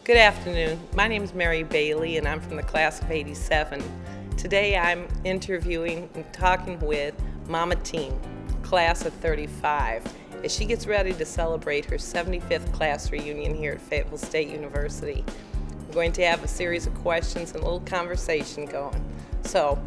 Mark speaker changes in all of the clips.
Speaker 1: Good afternoon. My name is Mary Bailey and I'm from the class of '87. Today I'm interviewing and talking with Mama Tine, class of '35, as she gets ready to celebrate her 75th class reunion here at Fayetteville State University. We're going to have a series of questions and a little conversation going. So,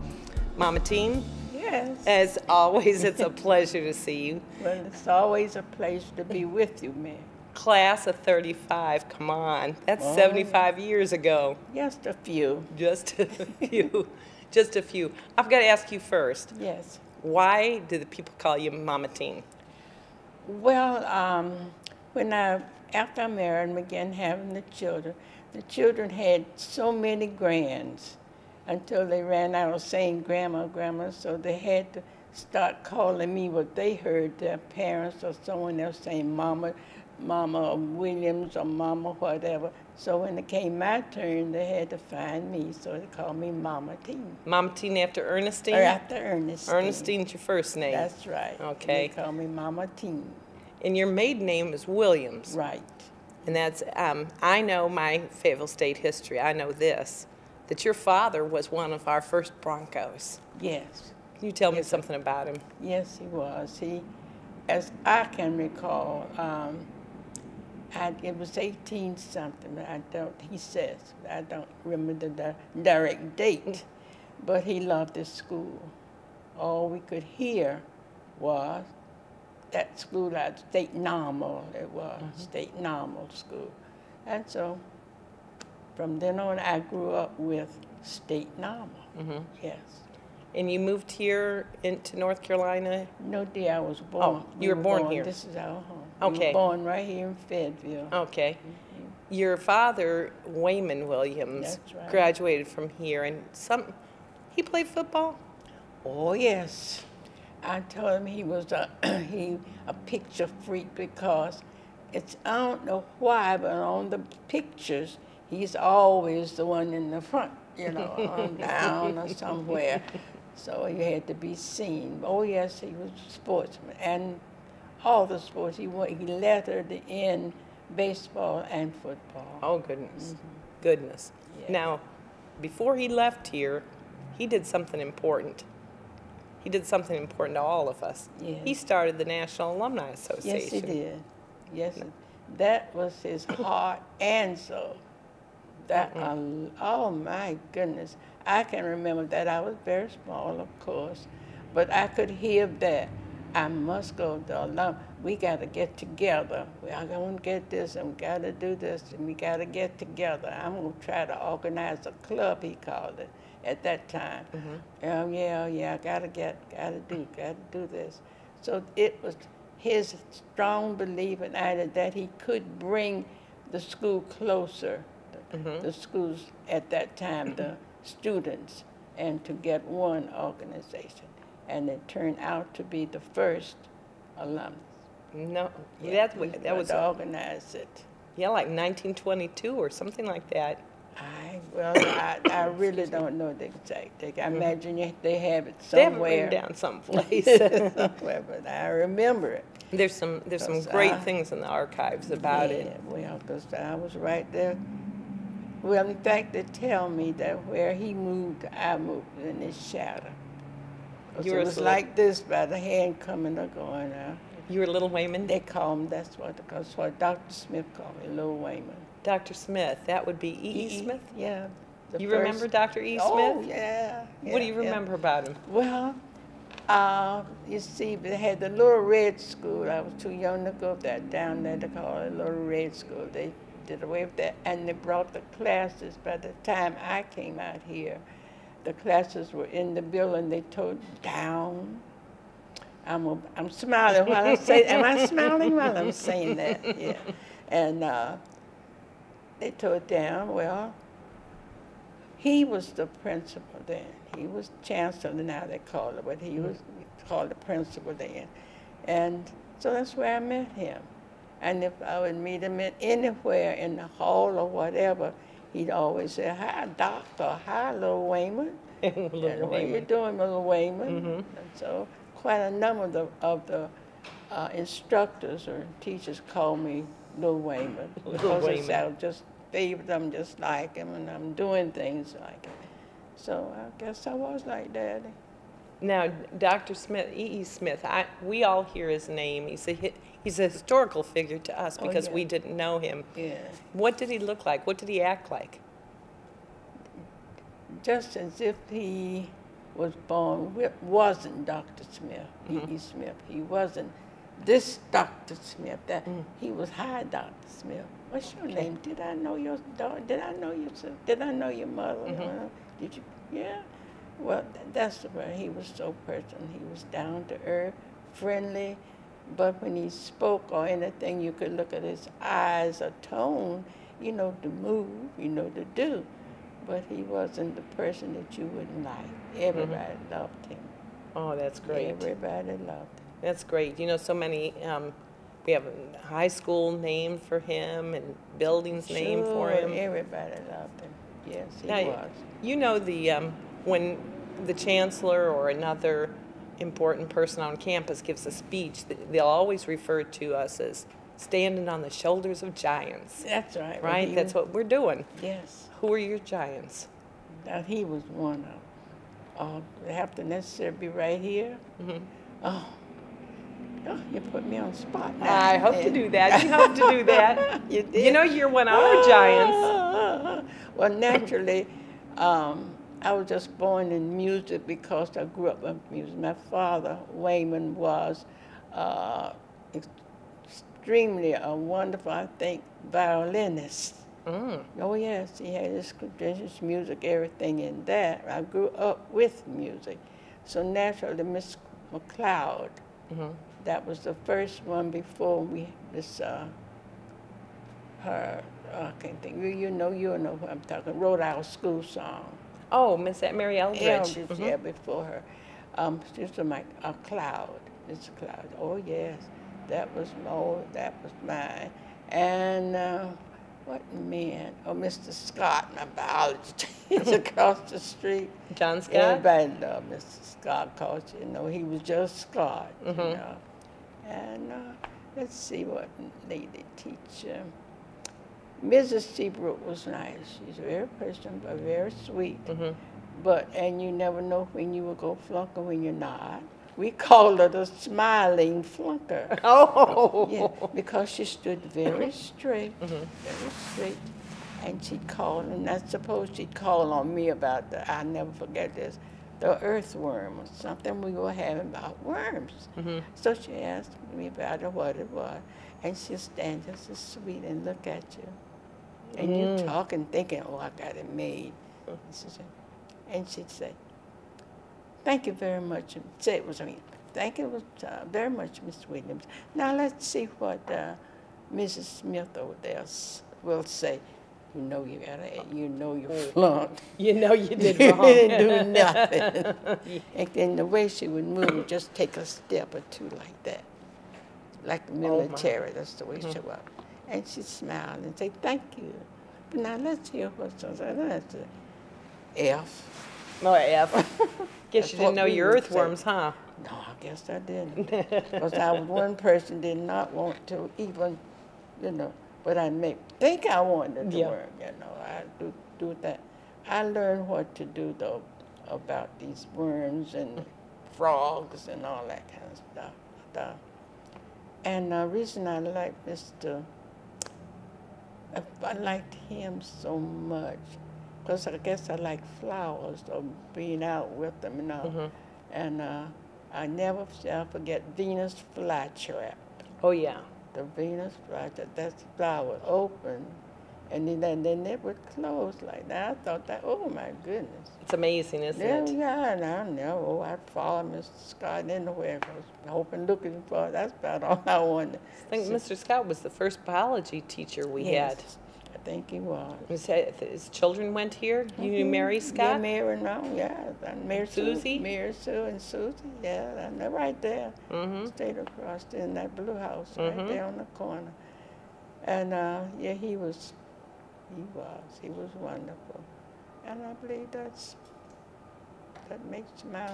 Speaker 1: Mama Tine,
Speaker 2: yes.
Speaker 1: As always, it's a pleasure to see you.
Speaker 2: Well, it's always a pleasure to be with you, ma'am.
Speaker 1: Class of '35, come on, that's 75 years ago.
Speaker 2: Just a few.
Speaker 1: Just a few. Just a few. I've got to ask you first.
Speaker 2: Yes.
Speaker 1: Why do the people call you Mama Tine?
Speaker 2: Well, after I married and began having the children had so many grands until they ran out of saying grandma, grandma, so they had to start calling me what they heard their parents or someone else saying mama, Mama Williams or Mama whatever. So when it came my turn, they had to find me, so they called me Mama Tine.
Speaker 1: Mama Tine after Ernestine?
Speaker 2: Or after Ernestine.
Speaker 1: Ernestine's your first name.
Speaker 2: That's right.
Speaker 1: Okay.
Speaker 2: They call me Mama Tine.
Speaker 1: And your maiden name is Williams.
Speaker 2: Right.
Speaker 1: And that's, I know my Fayetteville State history. I know this, that your father was one of our first Broncos.
Speaker 2: Yes.
Speaker 1: Can you tell me something about him?
Speaker 2: Yes, he was. He, as I can recall, it was 18-something. He says, I don't remember the direct date, but he loved his school. All we could hear was that school at State Normal, it was, State Normal School. And so from then on, I grew up with State Normal, yes.
Speaker 1: And you moved here into North Carolina?
Speaker 2: No, dear, I was born.
Speaker 1: Oh, you were born here.
Speaker 2: This is our home.
Speaker 1: Okay.
Speaker 2: We were born right here in Fayetteville.
Speaker 1: Okay. Your father, Wayman Williams,
Speaker 2: That's right.
Speaker 1: graduated from here, and he played football?
Speaker 2: Oh, yes. I told him he was a picture freak because I don't know why, but on the pictures, he's always the one in the front, on down or somewhere. So he had to be seen. Oh, yes, he was a sportsman. And all the sports, he lettered in baseball and football.
Speaker 1: Oh, goodness. Goodness.
Speaker 2: Yeah.
Speaker 1: Now, before he left here, he did something important. He did something important to all of us.
Speaker 2: Yes.
Speaker 1: He started the National Alumni Association.
Speaker 2: Yes, he did. Yes, that was his heart and soul. Oh, my goodness. I can remember that. I was very small, of course, but I could hear that. I must go to alumni. We got to get together. I'm going to get this, and we got to do this, and we got to get together. I'm going to try to organize a club, he called it, at that time. I got to do this. So it was his strong belief in either that he could bring the school closer, the schools at that time, the students, and to get one organization. And it turned out to be the first alumnus.
Speaker 1: No,
Speaker 2: Yeah,
Speaker 1: that was
Speaker 2: organize it.
Speaker 1: Yeah, like 1922 or something like that.
Speaker 2: I really don't know the exact date. I imagine they have it somewhere.
Speaker 1: They have it written down someplace.
Speaker 2: Somewhere, but I remember it.
Speaker 1: There's some great things in the archives about it.
Speaker 2: Well, because I was right there. Well, in fact, they tell me that where he moved, I moved in his shadow. It was like this by the hand coming or going out.
Speaker 1: You were Little Wayman?
Speaker 2: They call him, that's what Dr. Smith called me, Little Wayman.
Speaker 1: Dr. Smith, that would be E.E. Smith?
Speaker 2: Yeah.
Speaker 1: You remember Dr. E. Smith?
Speaker 2: Oh, yeah.
Speaker 1: What do you remember about him?
Speaker 2: Well, you see, they had the Little Red School. I was too young to go down there to call it Little Red School. They did away with that, and they brought the classes. By the time I came out here, the classes were in the building. They tore down. I'm smiling while I say. Am I smiling while I'm saying that? Yeah. And they tore it down. Well, he was the principal then. He was chancellor now they call it, but he was called the principal then. And so that's where I met him. And if I would meet him anywhere in the hall or whatever, he'd always say, "Hi, doctor. Hi, Little Wayman." What you doing, Little Wayman? And so quite a number of the instructors or teachers called me Little Wayman.
Speaker 1: Little Wayman.
Speaker 2: I was just favored them just like him, and I'm doing things like him. So I guess I was like Daddy.
Speaker 1: Now, Dr. Smith, E.E. Smith, we all hear his name. He's a historical figure to us because we didn't know him.
Speaker 2: Yeah.
Speaker 1: What did he look like? What did he act like?
Speaker 2: Just as if he was born, wasn't Dr. Smith, E.E. Smith. He wasn't this Dr. Smith. He was hi, Dr. Smith. What's your name? Did I know your daughter? Did I know your sister? Did I know your mother? Did you? Yeah. Well, that's where he was so personal. He was down to earth, friendly, but when he spoke or anything, you could look at his eyes or tone, you know, to move, you know, to do. But he wasn't the person that you wouldn't like. Everybody loved him.
Speaker 1: Oh, that's great.
Speaker 2: Everybody loved him.
Speaker 1: That's great. You know, so many, we have a high school named for him and buildings named for him.
Speaker 2: Everybody loved him. Yes, he
Speaker 1: now,
Speaker 2: was.
Speaker 1: You know, when the chancellor or another important person on campus gives a speech, they'll always refer to us as standing on the shoulders of giants.
Speaker 2: That's right.
Speaker 1: Right? That's what we're doing.
Speaker 2: Yes.
Speaker 1: Who are your giants?
Speaker 2: Now, he was one of them. They have to necessarily be right here. Oh, you put me on the spot now.
Speaker 1: I hope to do that. You hope to do that.
Speaker 2: You did.
Speaker 1: You know, you're one of our giants.
Speaker 2: Well, naturally, I was just born in music because I grew up with music. My father, Wayman, was extremely a wonderful, I think, violinist. Oh, yes, he had his credentials, music, everything in that. I grew up with music. So naturally, Miss McLeod, that was the first one before we, her, I can't think, you know who I'm talking, wrote our school song.
Speaker 1: Oh, Miss Mary Eldridge.
Speaker 2: Yeah, before her. She was a Cloud, Miss Cloud. Oh, yes, that was mine. And what man? Oh, Mr. Scott, my biology teacher across the street.
Speaker 1: John Scott?
Speaker 2: Everybody loved Mr. Scott because, you know, he was just Scott, you know. And let's see what lady teacher. Mrs. Seabrook was nice. She's very personal, but very sweet. And you never know when you will go flunk or when you're not. We called her the smiling flunker.
Speaker 1: Oh!
Speaker 2: Yeah, because she stood very straight, and she'd call, and I suppose she'd call on me about I'll never forget this, the earthworm or something we were having about worms. So she asked me about it, what it was, and she'd stand just as sweet and look at you. And you talking, thinking, oh, I got it made. And she'd say, thank you very much. Say it was me. Thank you very much, Miss Williams. Now let's see what Mrs. Smith over there will say. You know you flunked.
Speaker 1: You know you did
Speaker 2: You
Speaker 1: wrong.
Speaker 2: didn't do nothing. And then the way she would move, just take a step or two like that. Like the military, that's the way she was. And she'd smile and say, thank you. But now let's hear what's on the F.
Speaker 1: No, F. Guess you didn't know your earthworms, huh?
Speaker 2: No, I guess I didn't. Because I was one person did not want to even, you know, but I think I wanted to learn, you know. I do that. I learned what to do, though, about these worms and frogs and all that kind of stuff. And the reason I I liked him so much, because I guess I like flowers or being out with them, you know. And I never shall forget Venus flytrap.
Speaker 1: Oh, yeah.
Speaker 2: The Venus flytrap, that's the flower open, and then it would close like that. I thought that, oh my goodness.
Speaker 1: It's amazing, isn't it?
Speaker 2: Yeah, and I know. I'd follow Mr. Scott anywhere, hoping, looking for, that's about all I wanted.
Speaker 1: I think Mr. Scott was the first biology teacher we had.
Speaker 2: I think he was.
Speaker 1: His children went here? You knew Mary Scott?
Speaker 2: Yeah, Mary, no, yeah. Mary
Speaker 1: Susie?
Speaker 2: Mary Sue and Susie, yeah, and they're right there. Stayed across in that blue house, right there on the corner. And yeah, he was wonderful. And I believe that makes my,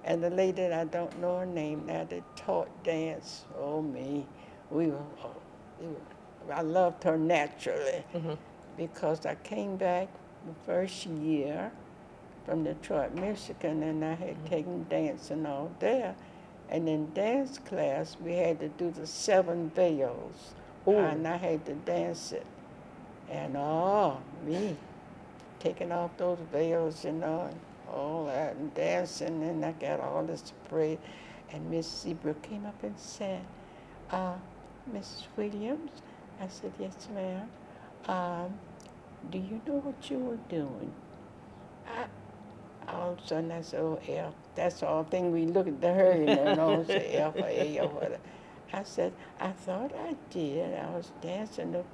Speaker 2: and the lady that I don't know her name now that taught dance, oh me, I loved her naturally. because I came back the first year from Detroit, Michigan, and I had taken dancing all there. And in dance class, we had to do the 7 veils, and I had to dance it. And me, taking off those veils, and all that, and dancing, and I got all this spray. And Miss Seabrook came up and said, Mrs. Williams? I said, yes, ma'am. Do you know what you were doing? All of a sudden I said, oh, F. That's all thing we look at her, and don't say F or A or whatever. I said, I thought I did. I was dancing the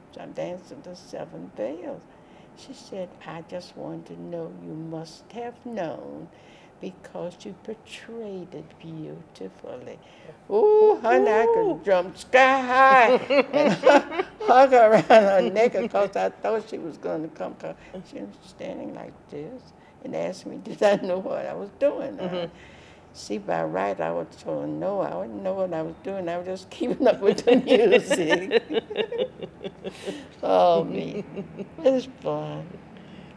Speaker 2: 7 veils. She said, I just wanted to know, you must have known because you portrayed it beautifully. Ooh, honey, I could jump sky high and hug her around her neck because I thought she was going to come. She was standing like this and asked me, did I know what I was doing? See, by right, I was told no, I wouldn't know what I was doing. I was just keeping up with the music. Oh, me. It's fun.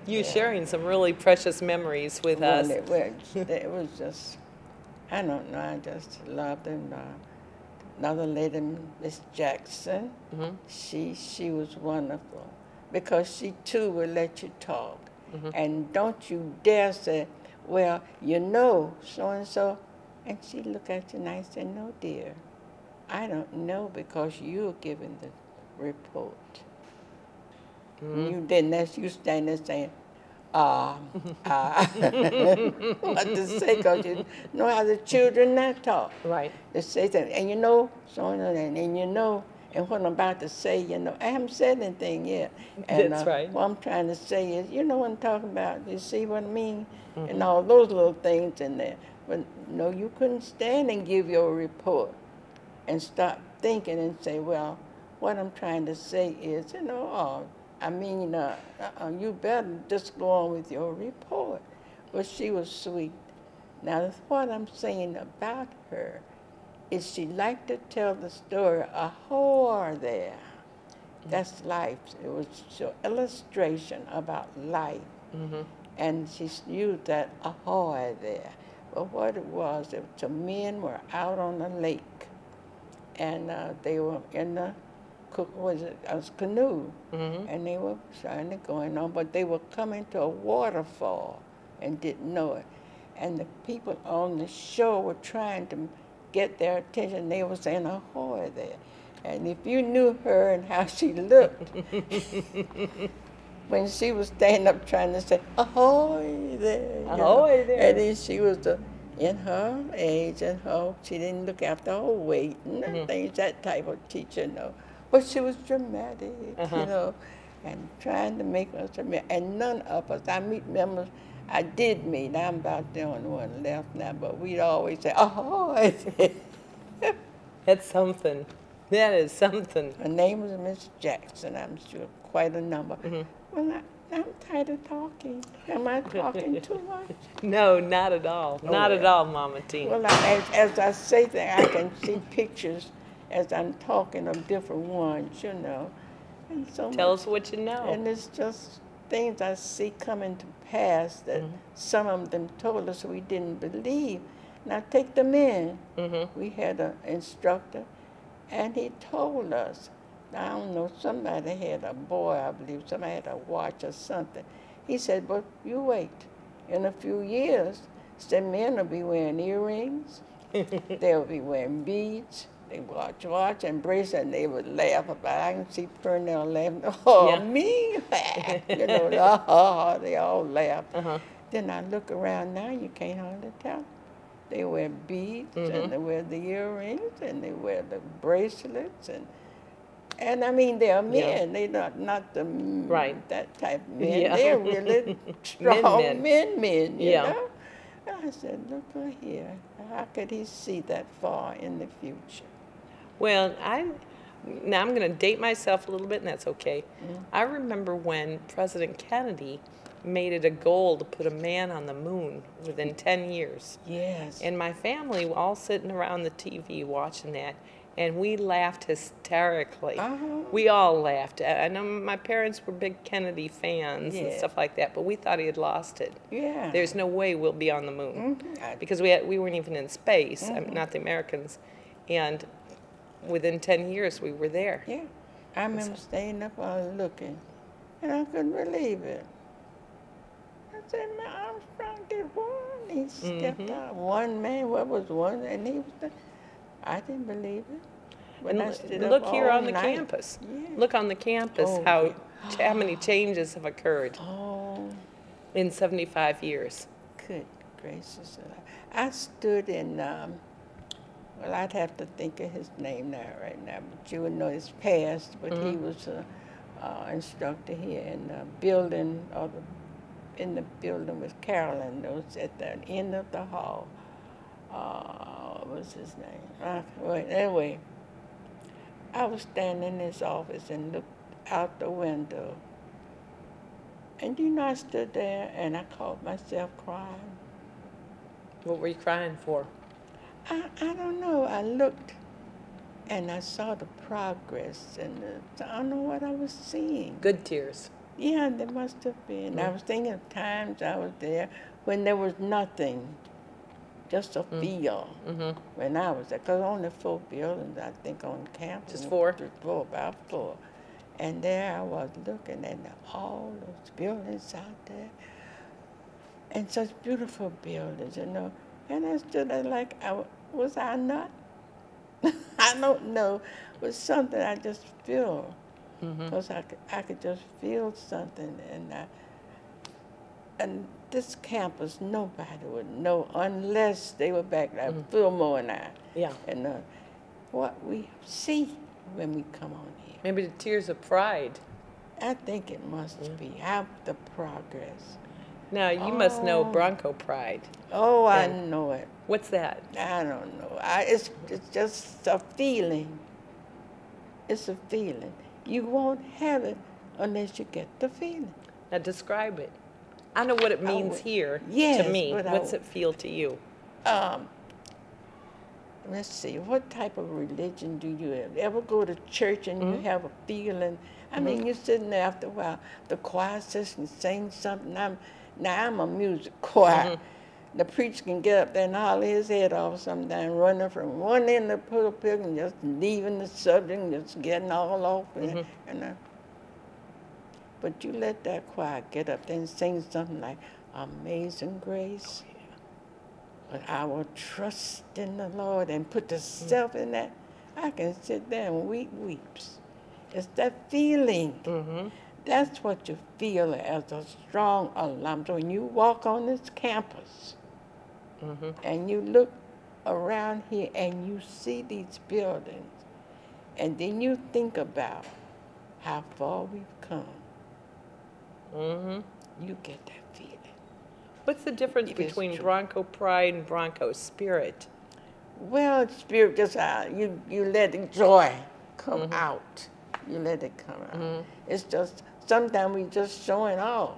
Speaker 1: You're sharing some really precious memories with us.
Speaker 2: It was just, I don't know, I just loved him. Another lady, Miss Jackson, she was wonderful because she too would let you talk. And don't you dare say, well, you know, so-and-so. And she looked at you and I said, no, dear, I don't know because you're giving the report. You didn't, that's you standing there saying, what to say, because you know how the children not talk.
Speaker 1: Right.
Speaker 2: They say that, and you know, so-and-so, and you know, and what I'm about to say, I haven't said anything yet. And,
Speaker 1: that's right.
Speaker 2: What I'm trying to say is, you know what I'm talking about, you see what I mean? And all those little things in there. But no, you couldn't stand and give your report and stop thinking and say, well, what I'm trying to say is, you better just go on with your report. But she was sweet. Now, what I'm saying about her is she liked to tell the story, a whore there. That's life. It was an illustration about life. And she used that, a whore there. But what it was the men were out on the lake, and they were in the canoe, and they were trying to go on, but they were coming to a waterfall and didn't know it. And the people on the shore were trying to get their attention. They were saying, a whore there. And if you knew her and how she looked, when she was standing up trying to say, ahoy there.
Speaker 1: Ahoy there.
Speaker 2: And then she was in her age and she didn't look after her weight and things, that type of teacher, But she was dramatic, and trying to make us dramatic. And none of us, I meet members, I did meet, I'm about the only one left now, but we'd always say, ahoy there.
Speaker 1: That's something. That is something.
Speaker 2: Her name was Miss Jackson, I'm sure, quite a number. Well, I'm tired of talking. Am I talking too much?
Speaker 1: No, not at all. Not at all, Mama Tine.
Speaker 2: Well, as I say things, I can see pictures as I'm talking of different ones, And so
Speaker 1: Tell us what you know.
Speaker 2: And it's just things I see coming to pass that some of them told us we didn't believe. Now take the men. We had an instructor, and he told us, I don't know, somebody had a boy, I believe, somebody had a watch or something. He said, but you wait. In a few years, some men will be wearing earrings, they'll be wearing beads, they watch and bracelet, and they would laugh about it. I can see Purnell laughing, me? They all laugh. Then I look around now, you can't hardly tell. They wear beads, and they wear the earrings, and they wear the bracelets, and I mean, they're men. They're not the that type of men. They're really strong men, you know? I said, look here. How could he see that far in the future?
Speaker 1: Well, now I'm going to date myself a little bit, and that's okay. I remember when President Kennedy made it a goal to put a man on the moon within 10 years.
Speaker 2: Yes.
Speaker 1: And my family were all sitting around the TV watching that. and we laughed hysterically.
Speaker 2: Uh-huh.
Speaker 1: We all laughed. I know my parents were big Kennedy fans and
Speaker 2: Yeah.
Speaker 1: stuff like that, but we thought he had lost it.
Speaker 2: Yeah.
Speaker 1: There's no way we'll be on the moon.
Speaker 2: Mhm.
Speaker 1: Because we weren't even in space, I mean, not the Americans. And within 10 years, we were there.
Speaker 2: Yeah. I remember staying up all looking, and I couldn't believe it. I said, "Man, Armstrong did one." He stepped out. One man, what was one? And he was the, I didn't believe it. But I stood
Speaker 1: And look
Speaker 2: up
Speaker 1: here
Speaker 2: all
Speaker 1: on the
Speaker 2: night.
Speaker 1: campus.
Speaker 2: Yeah.
Speaker 1: Look on the campus
Speaker 2: Oh,
Speaker 1: how many changes have occurred
Speaker 2: Oh,
Speaker 1: in 75 years.
Speaker 2: good gracious. I stood in, well, I'd have to think of his name now, right now, but you would know his past, but he was an instructor here in the building, in the building with Carolyn. It was at the end of the hall. What was his name? Well, anyway, I was standing in his office and looked out the window. And you know, I stood there and I caught myself crying.
Speaker 1: What were you crying for?
Speaker 2: I don't know. I looked and I saw the progress and I don't know what I was seeing.
Speaker 1: Good tears.
Speaker 2: Yeah, there must have been. I was thinking of times I was there when there was nothing, just a feel when I was there. Because only 4 buildings, I think, on campus.
Speaker 1: Just 4?
Speaker 2: Just 4, about 4. And there I was looking at all those buildings out there. And such beautiful buildings, you know. And I stood there like, was I not? I don't know. It was something I just feel. Because I could just feel something. And this campus, nobody would know unless they were back there, Fillmore and I.
Speaker 1: Yeah.
Speaker 2: And what we see when we come on here.
Speaker 1: Maybe the tears of pride.
Speaker 2: I think it must be how the progress.
Speaker 1: Now, you must know Bronco pride.
Speaker 2: Oh, I know it.
Speaker 1: What's that?
Speaker 2: I don't know. It's just a feeling. It's a feeling. You won't have it unless you get the feeling.
Speaker 1: Now, describe it. I know what it means here
Speaker 2: yes,
Speaker 1: to me.
Speaker 2: but
Speaker 1: What's it feel to you?
Speaker 2: Let's see, what type of religion do you have? Ever go to church and you have a feeling? I mean, you're sitting there after a while, the choir says and sing something. I'm a music choir. The preacher can get up there and holler his head off sometimes, running from one end of the pulpit and just leaving the subject and just getting all off. But you let that choir get up there and sing something like Amazing Grace. But I will trust in the Lord and put the self in that. I can sit there and weeps. It's that feeling. That's what you feel as a strong alum. So when you walk on this campus and you look around here and you see these buildings, and then you think about how far we've come, you get that feeling.
Speaker 1: What's the difference between Bronco pride and Bronco spirit?
Speaker 2: Well, spirit just you let the joy come out. You let it come out. It's just sometimes we just showing off.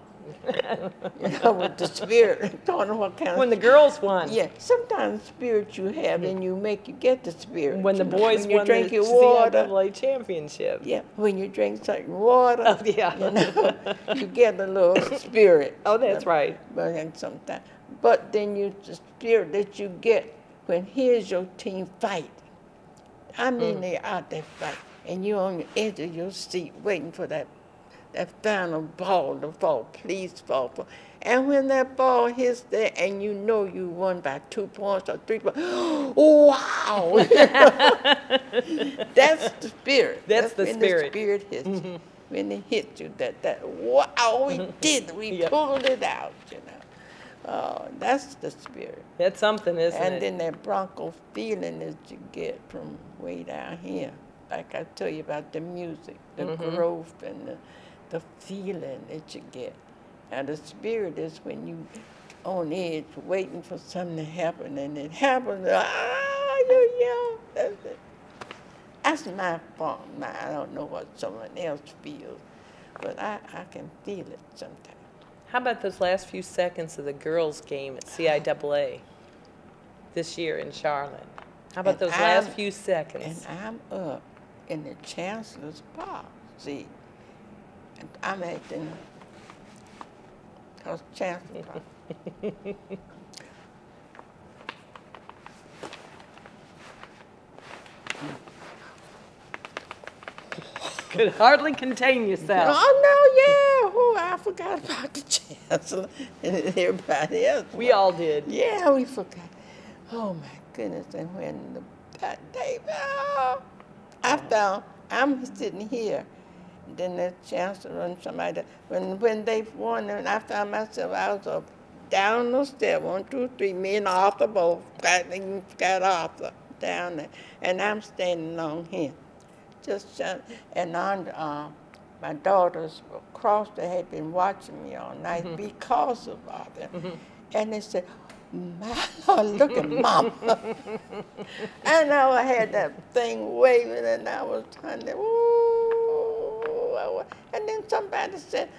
Speaker 2: You know, with the spirit. Don't know what kind of.
Speaker 1: When the girls won.
Speaker 2: Yeah, sometimes spirit you have and you get the spirit.
Speaker 1: When the boys
Speaker 2: when you
Speaker 1: won
Speaker 2: drink
Speaker 1: the
Speaker 2: your water.
Speaker 1: CIAA championship.
Speaker 2: Yeah, when you drink certain water.
Speaker 1: Oh, yeah.
Speaker 2: You know, you get a little spirit.
Speaker 1: Oh, that's right.
Speaker 2: But sometimes, but then the spirit that you get when here's your team fight. I mean, they're out there fight, and you're on the edge of your seat waiting for that final ball to fall. Please fall. And when that ball hits there, and you know you won by 2 points or 3 points, wow! That's the spirit.
Speaker 1: That's the
Speaker 2: when
Speaker 1: spirit.
Speaker 2: The spirit hits you. When it hits you, that wow, we did. We pulled it out, you know. Oh, that's the spirit.
Speaker 1: That's something, isn't it?
Speaker 2: And then that Bronco feeling that you get from way down here. Like I tell you about the music, the growth, and the feeling that you get. And the spirit is when you on edge waiting for something to happen, and it happens. You yell. That's it. That's my form. I don't know what someone else feels, but I can feel it sometimes.
Speaker 1: How about those last few seconds of the girls' game at CIAA this year in Charlotte? How about those last few seconds?
Speaker 2: And I'm up in the Chancellor's Park. See, and I'm acting because Chancellor Park.
Speaker 1: Could hardly contain yourself.
Speaker 2: Oh, no, yeah. Oh, I forgot about the Chancellor and everybody else.
Speaker 1: We all did.
Speaker 2: Yeah, we forgot. Oh, my goodness. And when that day, I'm sitting here. Then the Chancellor and somebody, when they won, and I found myself, I was up, down the step, 1, 2, 3, me and Arthur both got Arthur down there. And I'm standing on here. Just and on my daughters across there had been watching me all night because of all that. And they said, "My Lord, look at Mama." And I had that thing waving, and I was trying to, ooh. And then somebody said,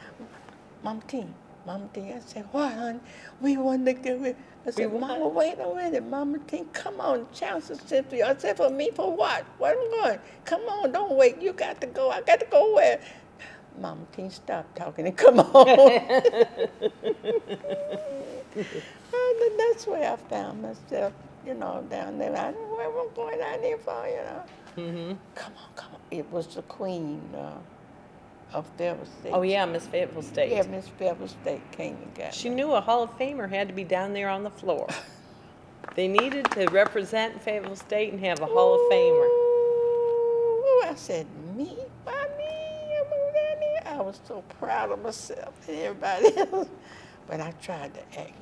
Speaker 2: Mama Tine. I said, "What, honey? We want to give it." I said, "Mama, wait a minute, Mama Tine, come on, Chancellor sent for you." I said, "For me, for what? Where am I going? Come on, don't wait, you got to go." I got to go where? Mama Tine, stop talking and come on. And then that's where I found myself, down there. I didn't know where I'm going down there for, Come on. It was the Queen of Fayetteville State.
Speaker 1: Oh, yeah, Miss Fayetteville State.
Speaker 2: Yeah, Miss Fayetteville State came and got
Speaker 1: She
Speaker 2: me.
Speaker 1: knew a Hall of Famer had to be down there on the floor. They needed to represent Fayetteville State and have a Hall of Famer.
Speaker 2: Ooh, I said, me? Why me? I'm down there. I was so proud of myself and everybody else. But I tried to act,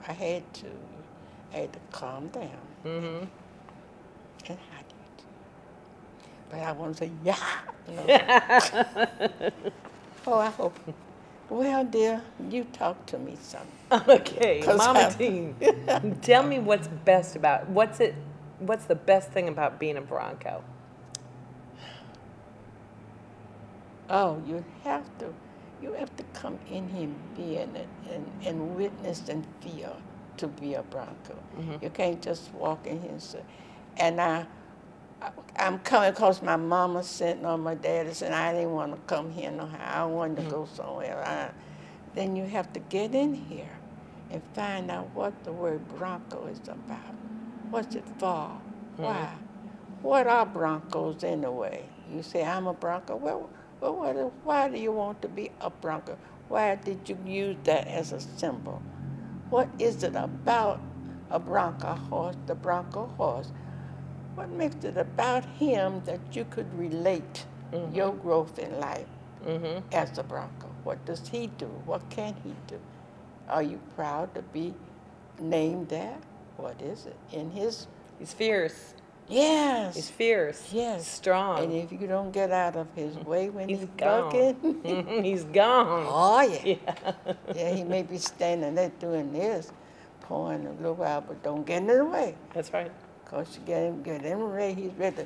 Speaker 2: I had to calm down. And I did. But I want to say, yeah. Oh, I hope. Well, dear, you talk to me some.
Speaker 1: Okay, Mama Tine, tell me what's best about, what's the best thing about being a Bronco?
Speaker 2: Oh, you have to come in here and be in it and witness and feel to be a Bronco. You can't just walk in here and say, and I'm coming because my mama sent on my dad and said, I didn't want to come here no how. I wanted to go somewhere. Then you have to get in here and find out what the word Bronco is about. What's it for? Why? What are Broncos anyway? You say, I'm a Bronco. Well, why do you want to be a Bronco? Why did you use that as a symbol? What is it about a Bronco horse, the Bronco horse? What makes it about him that you could relate your growth in life as a Bronco? What does he do? What can he do? Are you proud to be named that? What is it?
Speaker 1: He's fierce.
Speaker 2: Yes.
Speaker 1: He's fierce.
Speaker 2: Yes.
Speaker 1: Strong.
Speaker 2: And if you don't get out of his way when he's
Speaker 1: gone.
Speaker 2: bucking.
Speaker 1: He's gone.
Speaker 2: Oh, yeah. Yeah, he may be standing there doing this, pouring a little while, but don't get in the way.
Speaker 1: That's right.
Speaker 2: Because you get him ready, he's ready to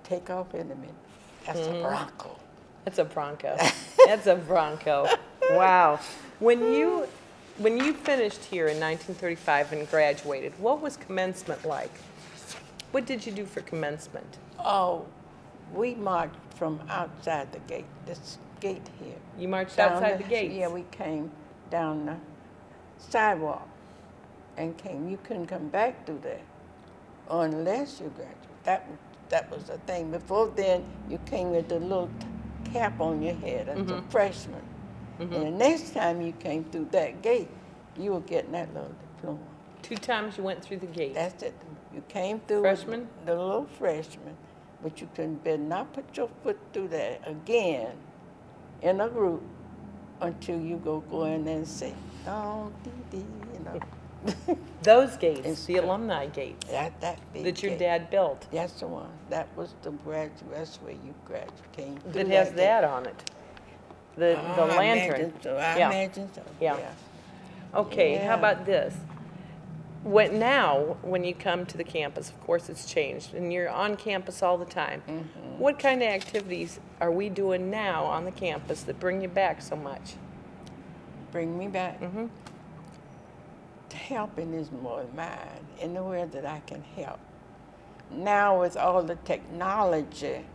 Speaker 2: take off in a minute. That's a Bronco.
Speaker 1: That's a Bronco. That's a Bronco. Wow. When you finished here in 1935 and graduated, what was commencement like? What did you do for commencement?
Speaker 2: Oh, we marched from outside the gate, this gate here.
Speaker 1: You marched outside the gate?
Speaker 2: Yeah, we came down the sidewalk and came. You couldn't come back through there unless you graduated. That was the thing. Before then, you came with the little cap on your head as a freshman. And the next time you came through that gate, you were getting that little diploma.
Speaker 1: 2 times you went through the gate.
Speaker 2: That's it. You came through
Speaker 1: Freshman?
Speaker 2: the little freshman, but you better not put your foot through that again in a group until you go in there and say, oh, dee,
Speaker 1: Those gates, the alumni gates
Speaker 2: that
Speaker 1: your dad built.
Speaker 2: That's the one. That was the that's where you graduated.
Speaker 1: It has that on it. The lantern.
Speaker 2: I imagine so.
Speaker 1: Yeah. Okay,
Speaker 2: Yeah.
Speaker 1: how about this? When you come to the campus, of course it's changed, and you're on campus all the time. What kind of activities are we doing now on the campus that bring you back so much?
Speaker 2: Bring me back. Helping is more mine, anywhere that I can help. now with all the technology,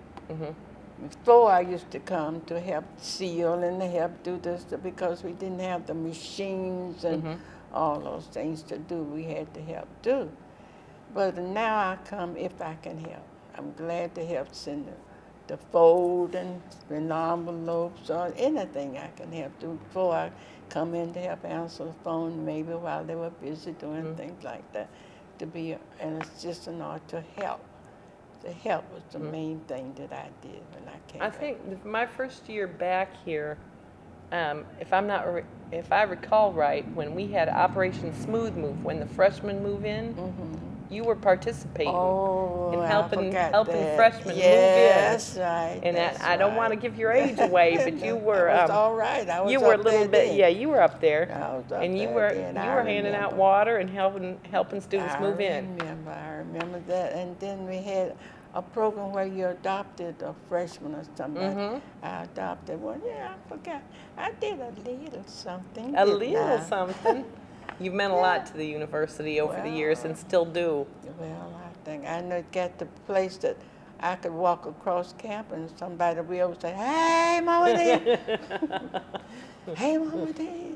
Speaker 2: before I used to come to help seal and to help do this because we didn't have the machines and all those things to do. We had to help do. But now I come if I can help. I'm glad to help send the fold and the envelopes or anything I can help do before I come in to help answer the phone, maybe while they were busy doing things like that. To be an assistant or to help. The help was the main thing that I did when I came back.
Speaker 1: I think my first year back here, if I recall right, when we had Operation Smooth Move, when the freshmen move in, you were participating in helping freshmen move in.
Speaker 2: Yes, right.
Speaker 1: And I don't want to give your age away, but you were.
Speaker 2: I was all right. I was
Speaker 1: you were
Speaker 2: up
Speaker 1: a little
Speaker 2: there
Speaker 1: bit.
Speaker 2: then.
Speaker 1: Yeah, you were up there.
Speaker 2: I was up
Speaker 1: and you
Speaker 2: there
Speaker 1: were
Speaker 2: then.
Speaker 1: you were handing out water and helping students move in.
Speaker 2: I remember that. And then we had a program where you adopted a freshman or somebody. I adopted one. Yeah, I forgot. I did a little something.
Speaker 1: A little something. You've meant a lot to the university over the years and still do.
Speaker 2: Well, I think I know got the place that I could walk across campus and somebody would say, "Hey, Mama D." Hey, Mama D.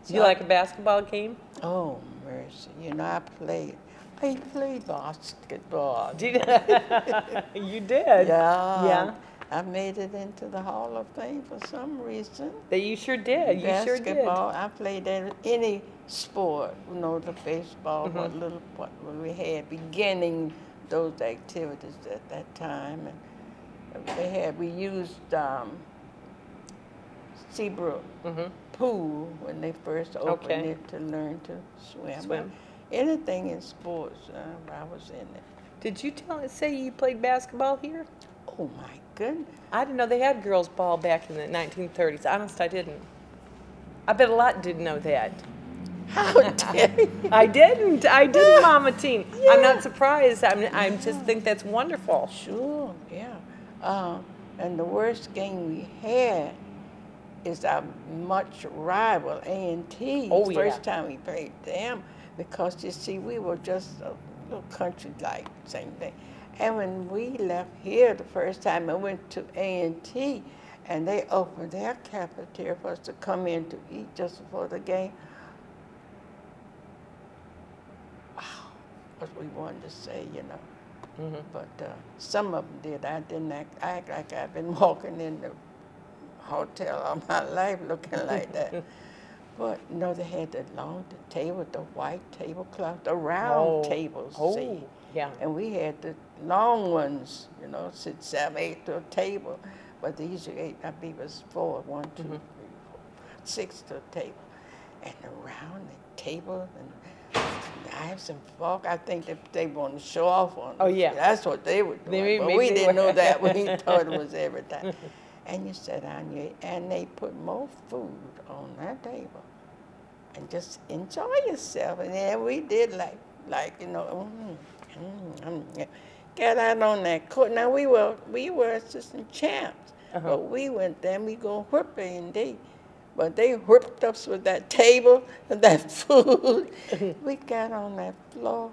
Speaker 1: Do you like a basketball game?
Speaker 2: Oh, mercy. You know, I played basketball.
Speaker 1: You did?
Speaker 2: Yeah.
Speaker 1: Yeah.
Speaker 2: I made it into the Hall of Fame for some reason.
Speaker 1: That you sure did. You sure did.
Speaker 2: Basketball, I played any sport, you know, the baseball, what we had, beginning those activities at that time. And we used Seabrook pool when they first opened it to learn to swim. Anything in sports, I was in it.
Speaker 1: Did you say you played basketball here?
Speaker 2: Oh my goodness.
Speaker 1: I didn't know they had girls ball back in the 1930s. Honest, I didn't. I bet a lot didn't know that.
Speaker 2: How dare you?
Speaker 1: I didn't, Mama Tine. Yeah. I'm not surprised. I just think that's wonderful.
Speaker 2: Sure, yeah. And the worst game we had is our much rival, A&T.
Speaker 1: Oh, yeah.
Speaker 2: First time we played them, because you see, we were just a little country like, same thing. And when we left here the first time, I went to A&T, and they opened their cafeteria for us to come in to eat just before the game. Wow, what we wanted to say, you know. But some of them did. I didn't act like I've been walking in the hotel all my life looking like that. But you know, they had the table, the white tablecloth, the round tables, see.
Speaker 1: Yeah.
Speaker 2: And we had the long ones, you know, sit 7, 8 to a table. But these 8, I believe it was 4, 1, 2, 3, 4, 6 to a table. And around the table, and knives and fork. I think they want to show off on us.
Speaker 1: Oh, yeah.
Speaker 2: That's what they were doing. But we didn't know that. We thought it was every time. And you sat down, and they put more food on that table. And just enjoy yourself. And then we did like you know, got out on that court. Now we were assistant champs, but we went there and we go whip A&D. But they whipped us with that table and that food. We got on that floor.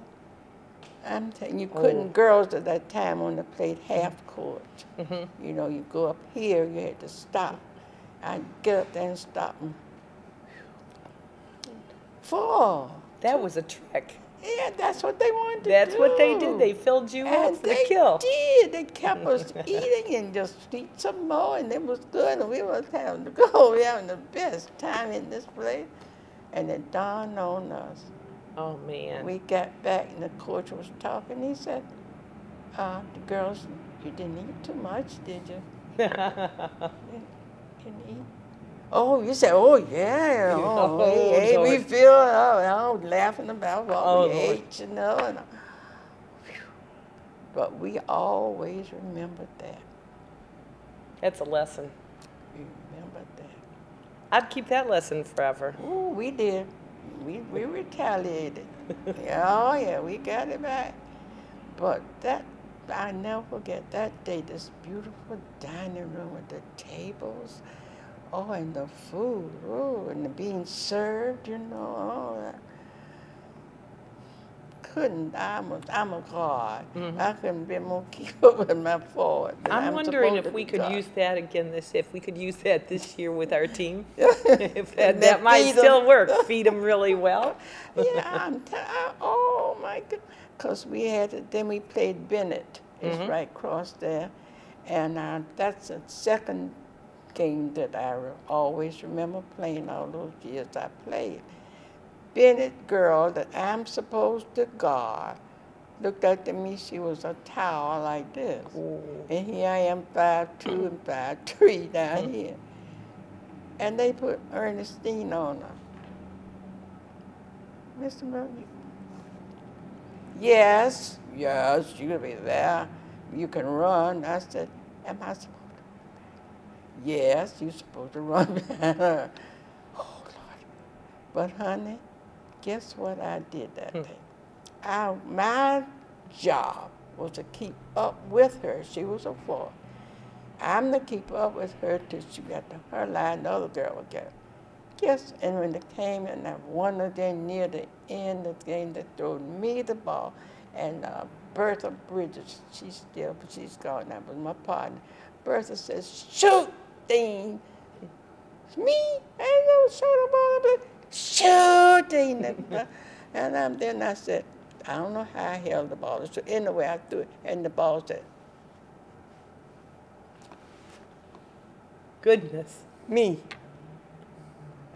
Speaker 2: I'm telling you, couldn't, girls at that time only played half court. You know, you go up here, you had to stop. I'd get up there and stop and fall.
Speaker 1: That was a trick.
Speaker 2: Yeah, that's what they wanted to do.
Speaker 1: That's what they did. They filled you up for the kill.
Speaker 2: They did. They kept us eating and just eat some more, and it was good, and we was having to go. We were having the best time in this place. And it dawned on us.
Speaker 1: Oh, man.
Speaker 2: We got back, and the coach was talking. He said, the girls, you didn't eat too much, did you? Didn't eat? Oh, you said, oh, yeah. Oh, we feel, laughing about what we ate, you know. And, but we always remembered that.
Speaker 1: That's a lesson.
Speaker 2: We remembered that.
Speaker 1: I'd keep that lesson forever.
Speaker 2: Oh, we did. We retaliated. Yeah, we got it back. But that, I never forget that day, this beautiful dining room with the tables. Oh, and the food, and the being served, you know, all that. couldn't. I'm a guard. I couldn't be more keep up with my forward.
Speaker 1: I'm wondering if we could use that again if we could use that this year with our team. If that might still work. Feed them really well.
Speaker 2: Yeah, oh my God. Because we had it, then we played Bennett. It's right across there. And that's the second game that I always remember playing all those years I played. Bennett girl that I'm supposed to guard looked up to me, she was a tower like this. Ooh. And here I am 5'2" and 5'3" down here. And they put Ernestine on her. Mr. Murphy? Yes, you'll be there. You can run. I said, am I supposed to run? Yes, you're supposed to run behind her. Oh, Lord. But, honey, guess what I did that day? My job was to keep up with her. She was a 4. I'm to keep up with her till she got to her line, the other girl would get it. Yes, and when they came and one of them near the end of the game, they threw me the ball. And Bertha Bridges, she's gone now, but my partner. Bertha says, shoot, Tine. It's me, I ain't never shot a ball, but shoot, Tine. And then I said, I don't know how I held the ball. So anyway, I threw it, and the ball said,
Speaker 1: goodness.
Speaker 2: Me.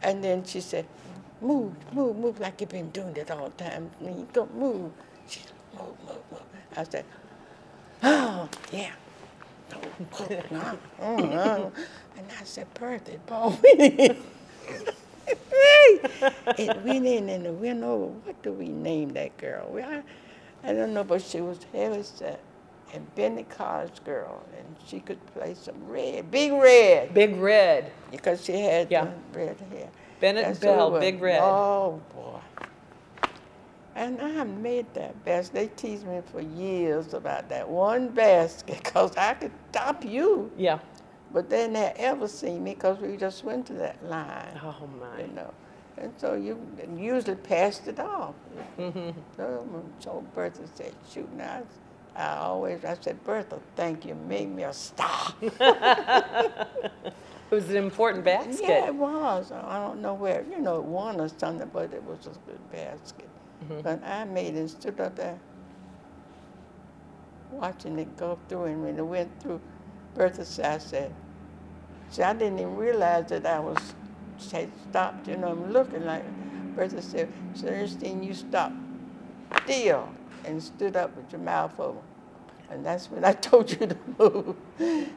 Speaker 2: And then she said, move, move, move, like you've been doing it all the time. You go, move. She said, move, move, move. I said, oh, yeah. And I said, Bertha, ball winning. It went in and it went over. What do we name that girl? I don't know, but she was heavy set. And Benny Carr's girl, and she could play some red, big red.
Speaker 1: Big red.
Speaker 2: Because she had red hair.
Speaker 1: Bennett Bell, big red.
Speaker 2: Oh, boy. And I made that basket. They teased me for years about that one basket, because I could stop you. Yeah. But they didn't ever see me, because we just went to that line.
Speaker 1: Oh, my.
Speaker 2: You know. And so you usually passed it off. So Bertha said, shoot, now. I said, Bertha, thank you, made me a star.
Speaker 1: It was an important basket.
Speaker 2: Yeah, it was. I don't know where, it won or something, but it was a good basket. But I made it, stood up there watching it go through, and when it went through, Bertha said, I didn't even realize that I was stopped, I'm looking like, Bertha said, Ernestine, you stopped still, and stood up with your mouth open. And that's when I told you to move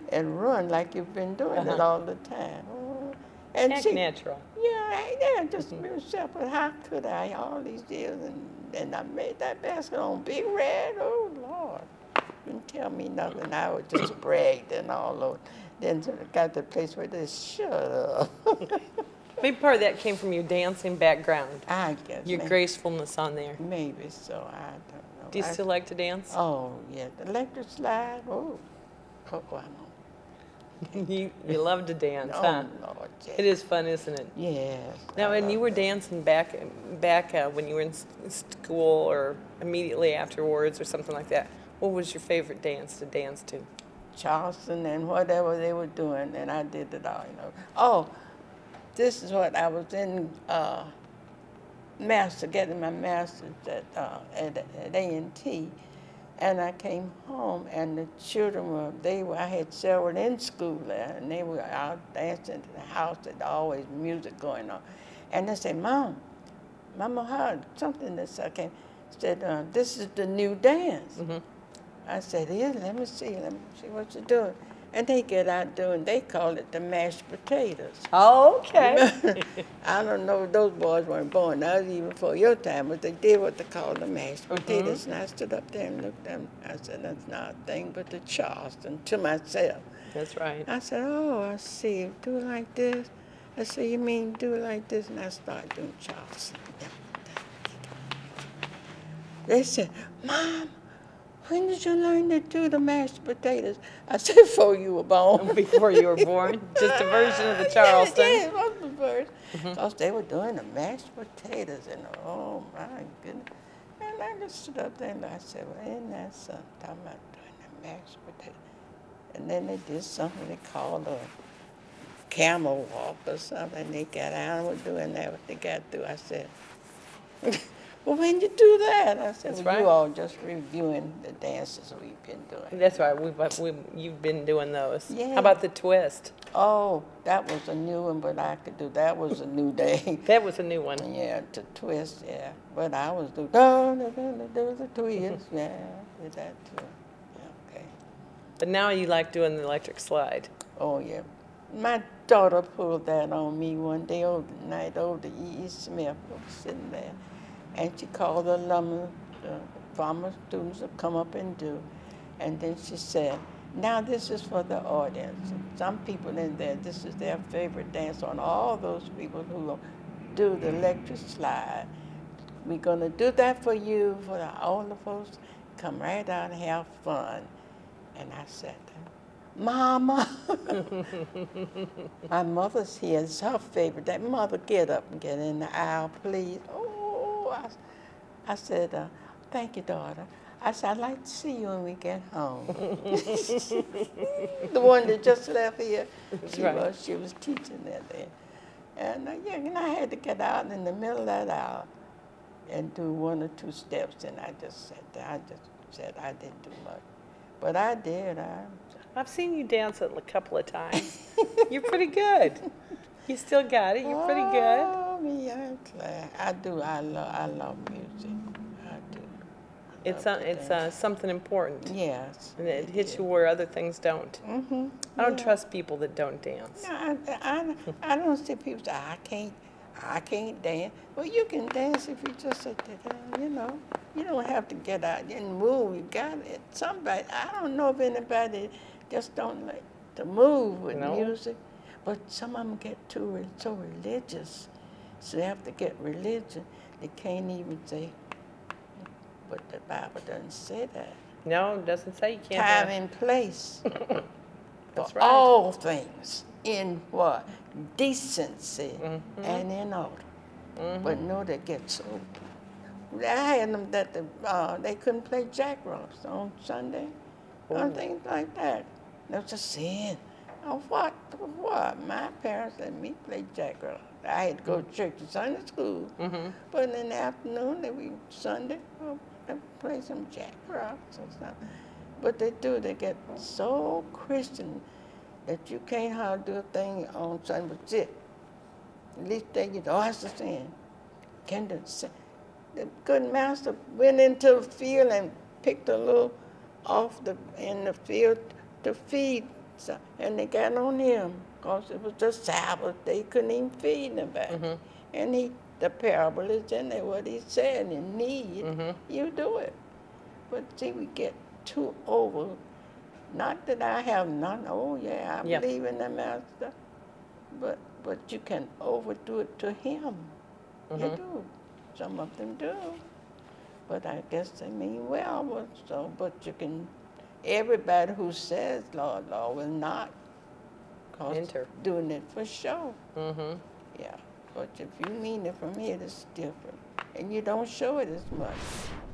Speaker 2: and run like you've been doing it all the time. And
Speaker 1: Act natural.
Speaker 2: Yeah, just yourself. But how could I all these years? And I made that basket on Big Red. Oh, Lord. You didn't tell me nothing. I was just bragged and all over. Then got to the place where they shut up.
Speaker 1: Maybe part of that came from your dancing background.
Speaker 2: I guess.
Speaker 1: Your gracefulness on there.
Speaker 2: Maybe so. I don't know.
Speaker 1: Do you still like to dance?
Speaker 2: Oh, yeah. The electric slide. Oh, I know.
Speaker 1: You love to dance, huh?
Speaker 2: Lord, yeah.
Speaker 1: It is fun, isn't it?
Speaker 2: Yes.
Speaker 1: Now, when you were dancing back when you were in school or immediately afterwards or something like that, what was your favorite dance to dance to?
Speaker 2: Charleston and whatever they were doing, and I did it all, Oh, this is what I was in getting my master's at A&T, and I came home, and the children I had several in school there, and they were out dancing in the house. There's always music going on, and they said, Mama heard something that said, this is the new dance. I said, yeah, let me see what you're doing. And they get out doing, they call it the mashed potatoes.
Speaker 1: Oh, okay.
Speaker 2: I don't know, those boys weren't born. That was even before your time, but they did what they called the mashed potatoes. And I stood up there and looked at them. I said, that's not a thing but the Charleston, to myself.
Speaker 1: That's right.
Speaker 2: I said, oh, I see, do it like this. I said, you mean do it like this? And I started doing Charleston. They said, Mom, when did you learn to do the mashed potatoes? I said, before you were born.
Speaker 1: Before you were born? Just a version of the Charleston?
Speaker 2: Yeah, it was the version. Because they were doing the mashed potatoes, and oh, my goodness. And And I just stood up there and I said, well, isn't that something? Talking about doing the mashed potato. And then they did something they called a camel walk or something. They got out and were doing that, what they got through. I said, well, when you do that? I said,
Speaker 1: That's
Speaker 2: well,
Speaker 1: right.
Speaker 2: you all just reviewing the dances we've been doing.
Speaker 1: That's right. You've been doing those.
Speaker 2: Yeah.
Speaker 1: How about the twist?
Speaker 2: Oh, that was a new one, but I could do, that was a new day.
Speaker 1: That was a new one.
Speaker 2: Yeah, to twist, yeah. But I was doing, the twist, yeah, did that too. Yeah, okay.
Speaker 1: But now you like doing the electric slide.
Speaker 2: Oh, yeah. My daughter pulled that on me one day, night over E.E. Smith was sitting there. And she called the alumni, former students to come up and do. And then she said, now this is for the audience. Some people in there, this is their favorite dance on all those people who do the electric slide. We're going to do that for you, for all the folks. Come right out and have fun. And I said, Mama, my mother's here. It's her favorite. That mother, get up and get in the aisle, please. Oh, I said, thank you, daughter. I said, I'd like to see you when we get home. The one that just left here, she was teaching that day. And and I had to get out in the middle of that hour and do one or two steps, and I just sat there. I just said I didn't do much. But I did.
Speaker 1: I've seen you dance it a couple of times. You're pretty good. You still got it. You're pretty good.
Speaker 2: Oh, me, I'm glad. I do. I love music. I do.
Speaker 1: It's something important.
Speaker 2: Yes.
Speaker 1: And it hits you where other things don't.
Speaker 2: Mm-hmm.
Speaker 1: I don't trust people that don't dance.
Speaker 2: No, I don't see people say, I can't dance. Well, you can dance if you just sit there, you know. You don't have to get out and move. You got it. Somebody, I don't know if anybody just don't like to move with music, but some of them get so religious. So they have to get religion. They can't even say, but the Bible doesn't say that.
Speaker 1: No, it doesn't say you can't.
Speaker 2: Time and place.
Speaker 1: That's
Speaker 2: for
Speaker 1: right.
Speaker 2: all things in what? Decency and in order. But no, they get so. I had them that they couldn't play jackrabbits on Sunday, or things like that. That was a sin. Oh, what? My parents let me play jackrabbits. I had to go to church and Sunday school, but in the afternoon, Sunday, they play some jackrabbits or something. But they do. They get so Christian that you can't hardly do a thing on Sunday but sit. At least they get, that's a sin. Can do sin. The good master went into the field and picked a little in the field to feed, and they got on him because it was the Sabbath. They couldn't even feed nobody. And the parable is in there, what he said, in need, you do it. But see, we get too over. Not that I have none. Oh yeah, I believe in the master, but you can overdo it to him. You do. Some of them do. But I guess they mean well. But you can. Everybody who says Lord, Lord will not. Enter. Doing it for show. Yeah. But if you mean it from here, it's different, and you don't show it as much.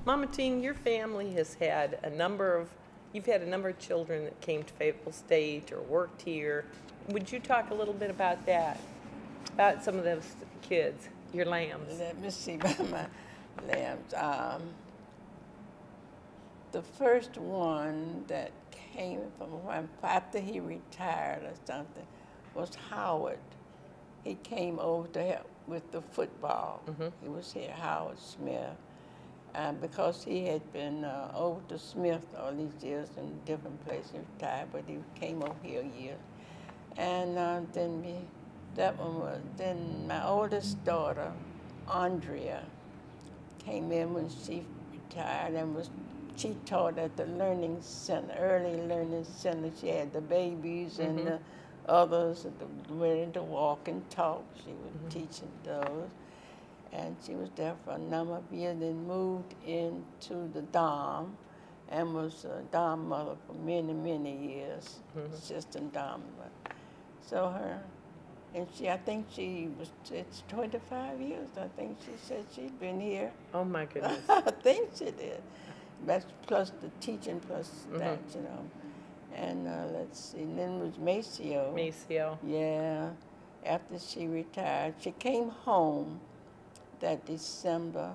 Speaker 1: Mama Tine, your family has had you've had a number of children that came to Fayetteville State or worked here. Would you talk a little bit about that? About some of those kids, your lambs?
Speaker 2: Let me see about my lambs. The first one that came from after he retired or something was Howard. He came over to help with the football. He was here, Howard Smith. Because he had been over to Smith all these years in different places, retired, but he came over here a year. And then my oldest daughter, Andrea, came in when she retired and she taught at the learning center, early learning center. She had the babies and the others that went to walk and talk. She was teaching those. And she was there for a number of years, then moved into the dorm and was a dorm mother for many, many years, assistant dorm mother. So And I think it's 25 years. I think she said she'd been here.
Speaker 1: Oh my goodness.
Speaker 2: I think she did. That's plus the teaching, plus that, you know. And let's see, and then it was Maceo.
Speaker 1: Maceo.
Speaker 2: Yeah. After she retired, she came home that December.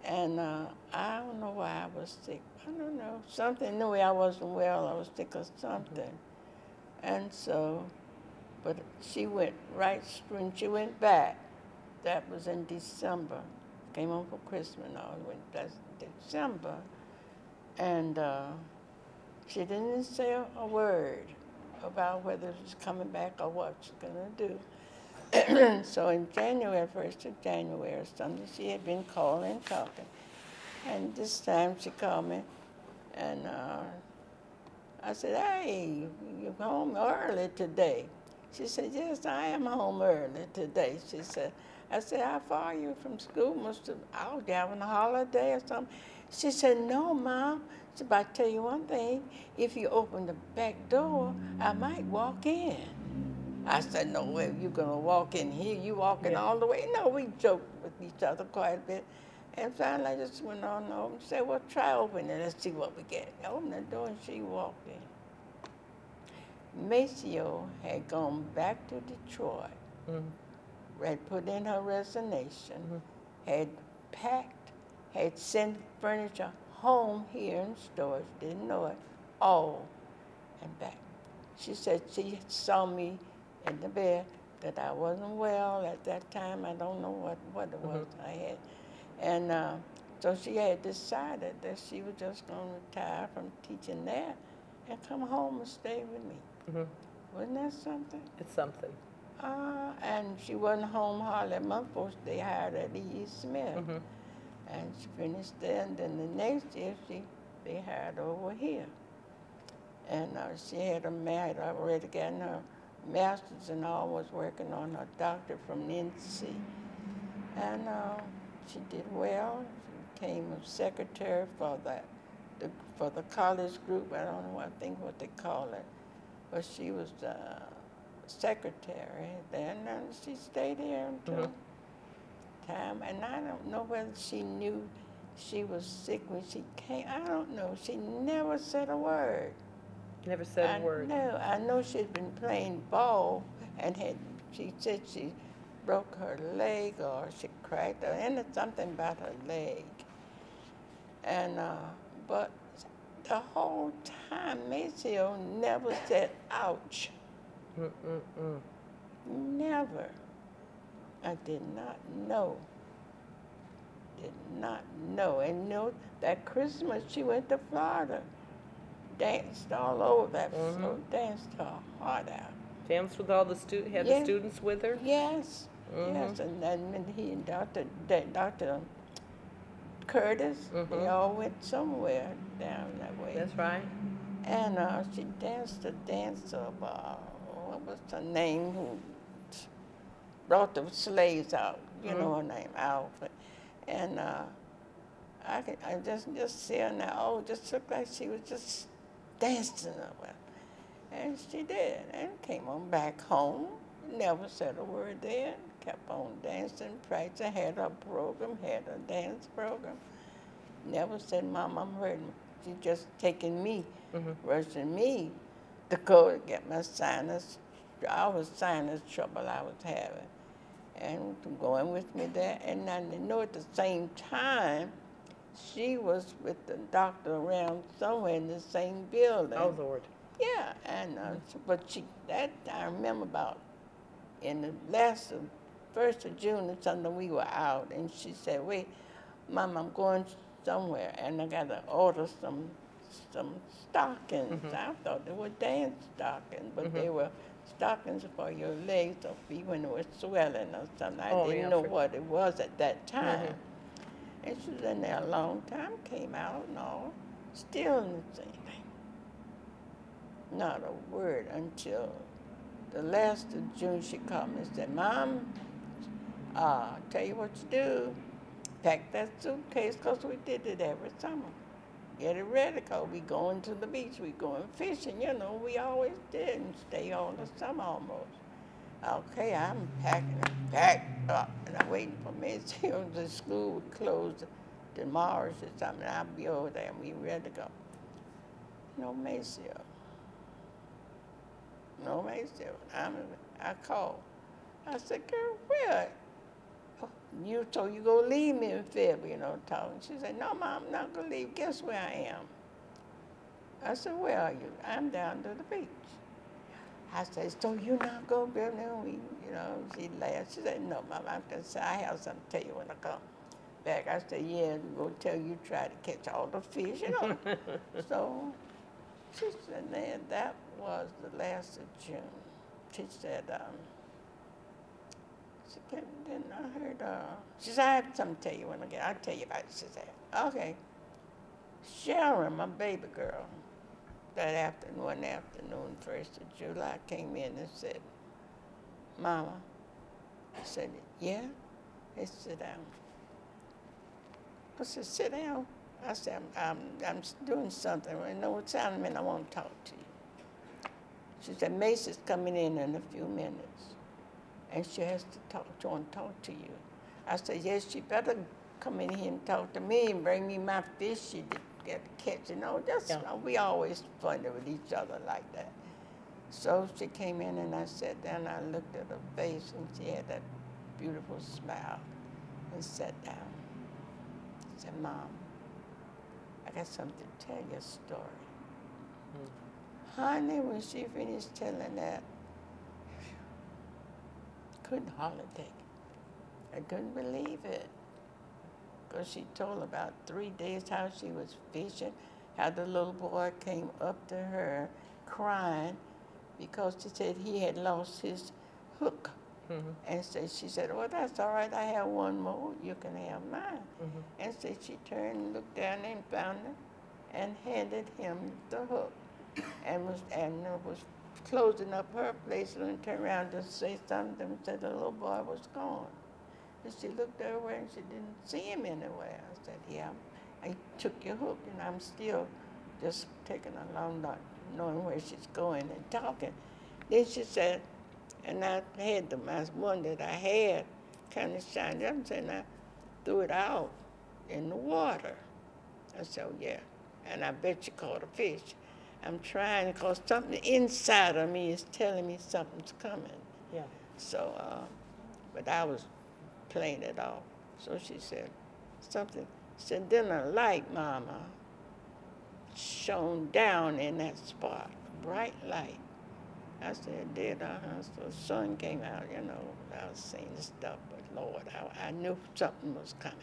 Speaker 2: And I don't know why I was sick. I don't know. Something knew I wasn't well. I was sick of something. And so, but she went when she went back, that was in December. Came home for Christmas and all. That's December. And she didn't say a word about whether she's coming back or what she's going to do. So in January, 1st of January or something, she had been calling, talking. And this time she called me, and I said, hey, you're home early today. She said, yes, I am home early today. She said, I said, how far are you from school? Must have, I was having a holiday or something. She said, no, Mom. She said, but I tell you one thing, if you open the back door, I might walk in. I said, no way, you're going to walk in here. You walking all the way? No, we joked with each other quite a bit. And finally, I just went on over and said, well, try opening it. Let's see what we get. I opened the door, and she walked in. Maceo had gone back to Detroit, had put in her resignation, had packed, had sent furniture home here in storage, didn't know it, all, and back. She said she saw me in the bed, that I wasn't well at that time. I don't know what it was I had. And so she had decided that she was just going to retire from teaching there and come home and stay with me. Wasn't that something?
Speaker 1: It's something.
Speaker 2: And she wasn't home hardly a month before they hired her at E.E. Smith. And she finished there, and then the next year they hired her over here. And she had already gotten her master's and all, was working on her doctorate from NC. And she did well. She became a secretary for the college group. I don't know I think what they call it. But she was the secretary then, and she stayed here until time. And I don't know whether she knew she was sick when she came. I don't know. She never said a word.
Speaker 1: Never said a word.
Speaker 2: No, I know she'd been playing ball and she said she broke her leg or she cracked her, and something about her leg. And, but the whole time, Maceo never said, ouch. Never. I did not know. Did not know. And that Christmas she went to Florida. Danced all over that floor, danced her heart out.
Speaker 1: Danced with all the students, had the students with her?
Speaker 2: Yes, yes. And then he and Dr. Curtis, they all went somewhere down that way.
Speaker 1: That's right.
Speaker 2: And she danced a dance of, what was her name, who brought the slaves out, you know her name, Alfred. And I just see her now, just looked like she was just dancing well. And she did, and came on back home, never said a word then, kept on dancing, practicing, had her program, had her dance program. Never said, Mom, I'm hurting. She just taking me, rushing me to go to get my sinus, our sinus trouble I was having. And going with me there, and I know at the same time, she was with the doctor around somewhere in the same building.
Speaker 1: Oh, Lord.
Speaker 2: Yeah, and but I remember about in the 1st of June or something, we were out, and she said, wait, Mom, I'm going somewhere, and I got to order some stockings. I thought they were dance stockings, but they were stockings for your legs or feet when it was swelling or something. I didn't know what it was at that time. And she was in there a long time, came out and all, still in the same thing. Not a word until the last of June she called me and said, Mom, tell you what you do, pack that suitcase, because we did it every summer. Get it ready, because we going to the beach, we going fishing, you know, we always did, and stay all the summer almost. Okay, I'm packing and packed up, and I'm waiting for Macy. The school would close tomorrow or something. I'll be over there, and we ready to go. No Macy. No Macy. I called. I said, girl, where? So you gonna leave me in Fayetteville, you know, talking. She said, no, Mom, I'm not gonna leave. Guess where I am? I said, where are you? I'm down to the beach. I said, so you not gonna go there? She laughed. She said, no, Mom, I'm gonna say, I have something to tell you when I come back. I said, yeah, I'm gonna tell you try to catch all the fish, you know. So she said, man, that was the last of June. She said, she came, then I heard, she said, I have something to tell you when I get, I'll tell you about it. She said, okay. Sharon, my baby girl, one afternoon, 1st of July, came in and said, Mama, I said, yeah? They said, sit down. I said, sit down. I said, I'm doing something. You know what time I want to talk to you. She said, Macy's coming in a few minutes, and she has to want to talk to you. I said, yes, she better come in here and talk to me and bring me my fish she did get to catch. You know, we always funny with each other like that. So she came in and I sat down, I looked at her face and she had that beautiful smile and sat down. I said, Mom, I got something to tell you a story. Honey, when she finished telling that, couldn't hardly take it. I couldn't believe it. Because she told about 3 days how she was fishing, how the little boy came up to her crying because she said he had lost his hook. And so she said, well, that's all right, I have one more, you can have mine. And so she turned and looked down and found it and handed him the hook and was closing up her place and turned around to say something and said the little boy was gone. And she looked everywhere and she didn't see him anywhere. I said, yeah, I took your hook and I'm still just taking along, not knowing where she's going and talking. Then she said, and I had the one that I had kind of shined up and I threw it out in the water. I said, oh, yeah, and I bet you caught a fish. I'm trying because something inside of me is telling me something's coming.
Speaker 1: Yeah.
Speaker 2: So, but I was playing it off. So she said something. She said, then a light, Mama, shone down in that spot, a bright light. I said, it did, So the sun came out, you know. I was seeing the stuff, but Lord, I knew something was coming.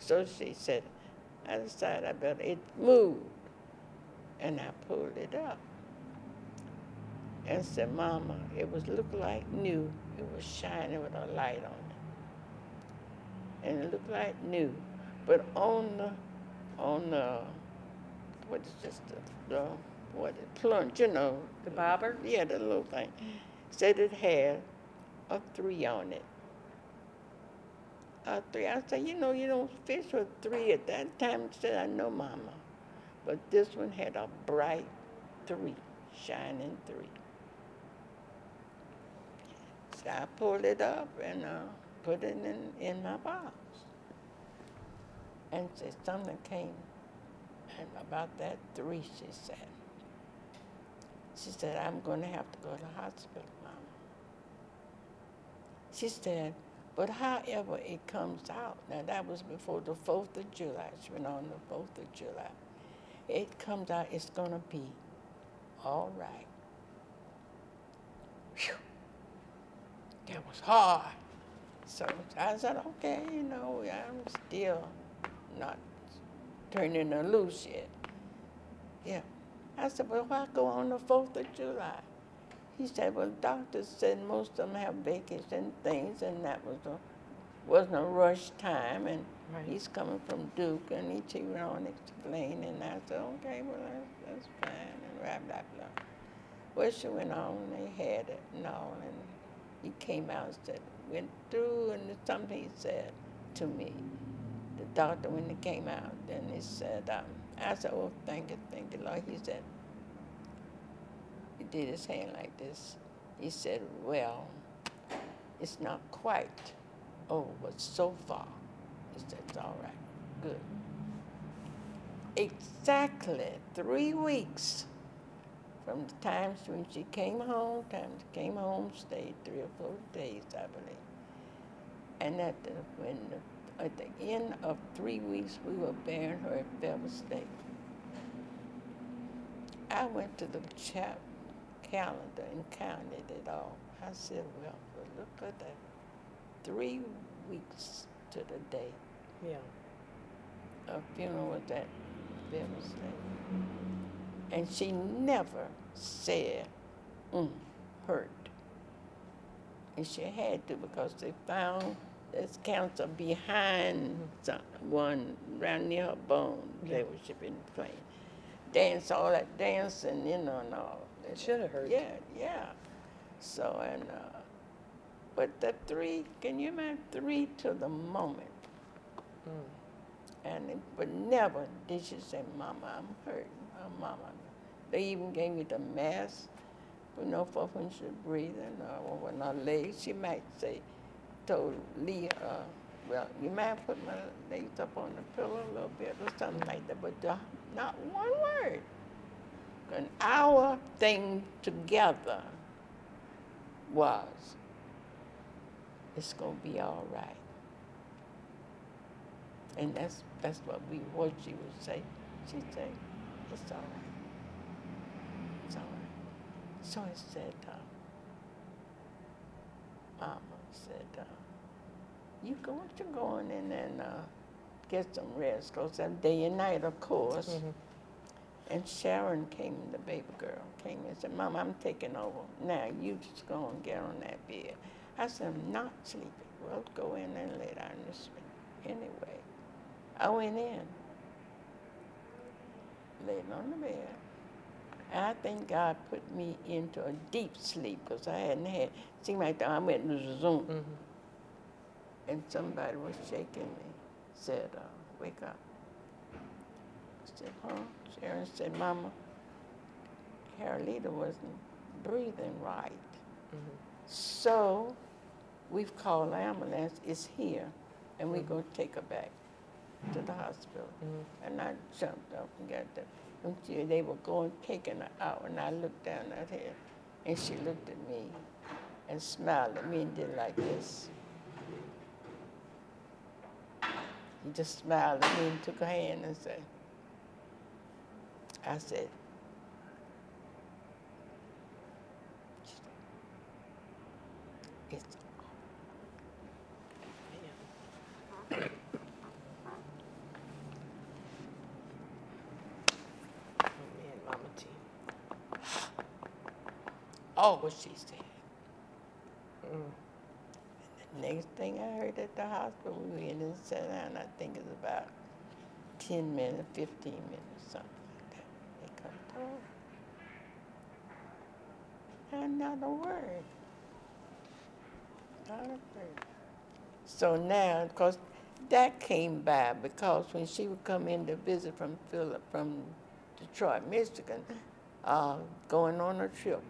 Speaker 2: So she said, I decided it moved. And I pulled it up and said, Mama, it looked like new. It was shining with a light on it. And it looked like new. But on the what is this, the plunge, you know.
Speaker 1: The bobber?
Speaker 2: Yeah, the little thing. Said it had a 3 on it. A 3. I said, you know, you don't fish with 3 at that time. She said, I know, Mama. But this one had a bright 3, shining 3. So I pulled it up and put it in my box. And said something came and about that 3, she said. She said, I'm going to have to go to the hospital, Mama. She said, but however it comes out, now that was before the 4th of July. She went on the 4th of July. It comes out, it's going to be all right. Whew. That was hard. So I said, okay, you know, I'm still not turning her loose yet. Yeah. I said, well, why go on the 4th of July? He said, well, doctors said most of them have vacation things, and that wasn't a rush time, and right. He's coming from Duke, and he went on explaining, and I said, okay, well, that's fine, and blah, blah, blah. Well, she went on, they had it and all, and he came out and said, went through, and something he said to me, the doctor, when he came out, then he said, I said, oh, thank you, Lord. He said, he did his hand like this. He said, well, it's not quite over, but so far, he said, it's all right, good. Exactly 3 weeks from the time when she came home, stayed 3 or 4 days, I believe. And at the end of 3 weeks, we were burying her at Fayetteville State. I went to the calendar and counted it all. I said, well, look at that. 3 weeks to the day.
Speaker 1: Yeah.
Speaker 2: Her funeral was at Fayetteville State. And she never said, hurt. And she had to, because they found this cancer behind one around near her bone. They were shipping the plane. Dance, all that dancing, and all.
Speaker 1: It should have hurt.
Speaker 2: Yeah. So, but the 3, can you imagine 3 to the moment? But never did she say, Mama, I'm hurting. Mama. They even gave me the mask, for when she breathing, or when her legs, she might say, told Lee, well, you might put my legs up on the pillow a little bit or something like that, but not one word. And our thing together was, it's gonna be all right. And that's what she would say. She'd say, it's all right. It's all right. So I said, Mama said, you go in and get some rest, because that day and night, of course. And Sharon came, the baby girl, came and said, Mama, I'm taking over. Now, you just go and get on that bed. I said, I'm not sleeping. Well, go in and lay down and sleep. Anyway, I went in, laid on the bed. I think God put me into a deep sleep, because I hadn't had, seemed like I went into the Zoom. And somebody was shaking me, said, wake up. I said, huh? Sharon said, Mama, Carolita wasn't breathing right. So we've called the ambulance, it's here, and we're going to take her back to the hospital. And I jumped up and got there. And they were going, taking her out, and I looked down at her, and she looked at me and smiled at me and did like this. He just smiled at me and took her hand and said, I said, it's
Speaker 1: Mama Tine.
Speaker 2: all what she said. And the next thing I heard at the hospital, we went and sat down, I think it's about 10 minutes, 15 minutes, something like that. They come to her. And not a word. Not a word. So now, of course, that came by because when she would come in to visit from Detroit, Michigan, going on a trip,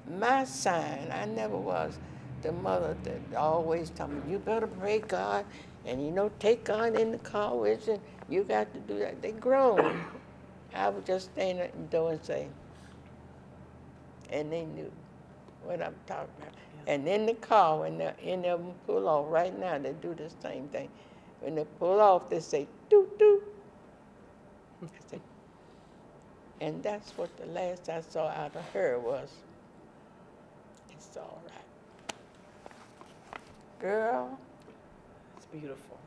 Speaker 2: my sign, I never was the mother that always told me, you better pray God, and take God in the car with you. You got to do that. They grown. I would just stand at the door and say, and they knew what I'm talking about. Yeah. And in the car, when any of them pull off, right now they do the same thing. When they pull off, they say, doot, doot. And that's what the last I saw out of her was, it's all right. Girl.
Speaker 1: It's beautiful.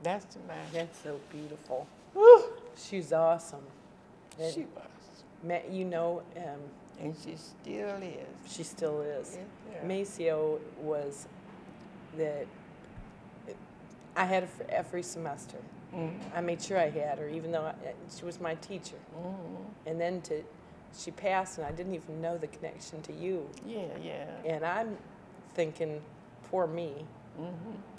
Speaker 2: That's the man.
Speaker 1: That's so beautiful.
Speaker 2: Woo.
Speaker 1: She's awesome. And
Speaker 2: she was.
Speaker 1: And
Speaker 2: she still is.
Speaker 1: She still is.
Speaker 2: Yeah.
Speaker 1: Maceo was I had her for every semester. I made sure I had her, even though she was my teacher. And then she passed, and I didn't even know the connection to you.
Speaker 2: Yeah.
Speaker 1: And I'm thinking, poor me.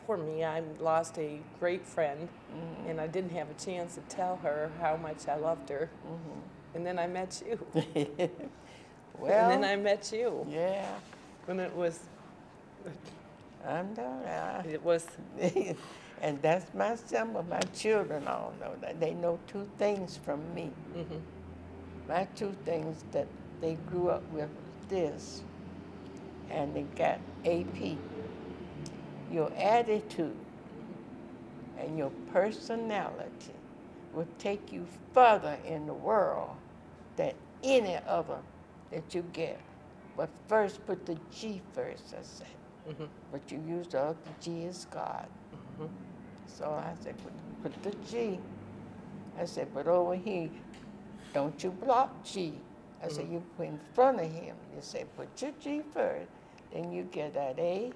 Speaker 1: Poor me, I lost a great friend, and I didn't have a chance to tell her how much I loved her. And then I met you.
Speaker 2: Well,
Speaker 1: and then I met you.
Speaker 2: Yeah.
Speaker 1: When it was
Speaker 2: I'm done.
Speaker 1: It was,
Speaker 2: And that's my symbol. My children all know that. They know two things from me.
Speaker 1: mhm,
Speaker 2: My two things that they grew up with was this, and they got AP. Your attitude and your personality will take you further in the world than any other that you get. But first, put the G first, I said.
Speaker 1: mhm,
Speaker 2: But you use the other G as God.
Speaker 1: mhm.
Speaker 2: So I said, put the G. I said, but over here, don't you block G. I said, you put in front of him. You say, put your G first. Then you get that A,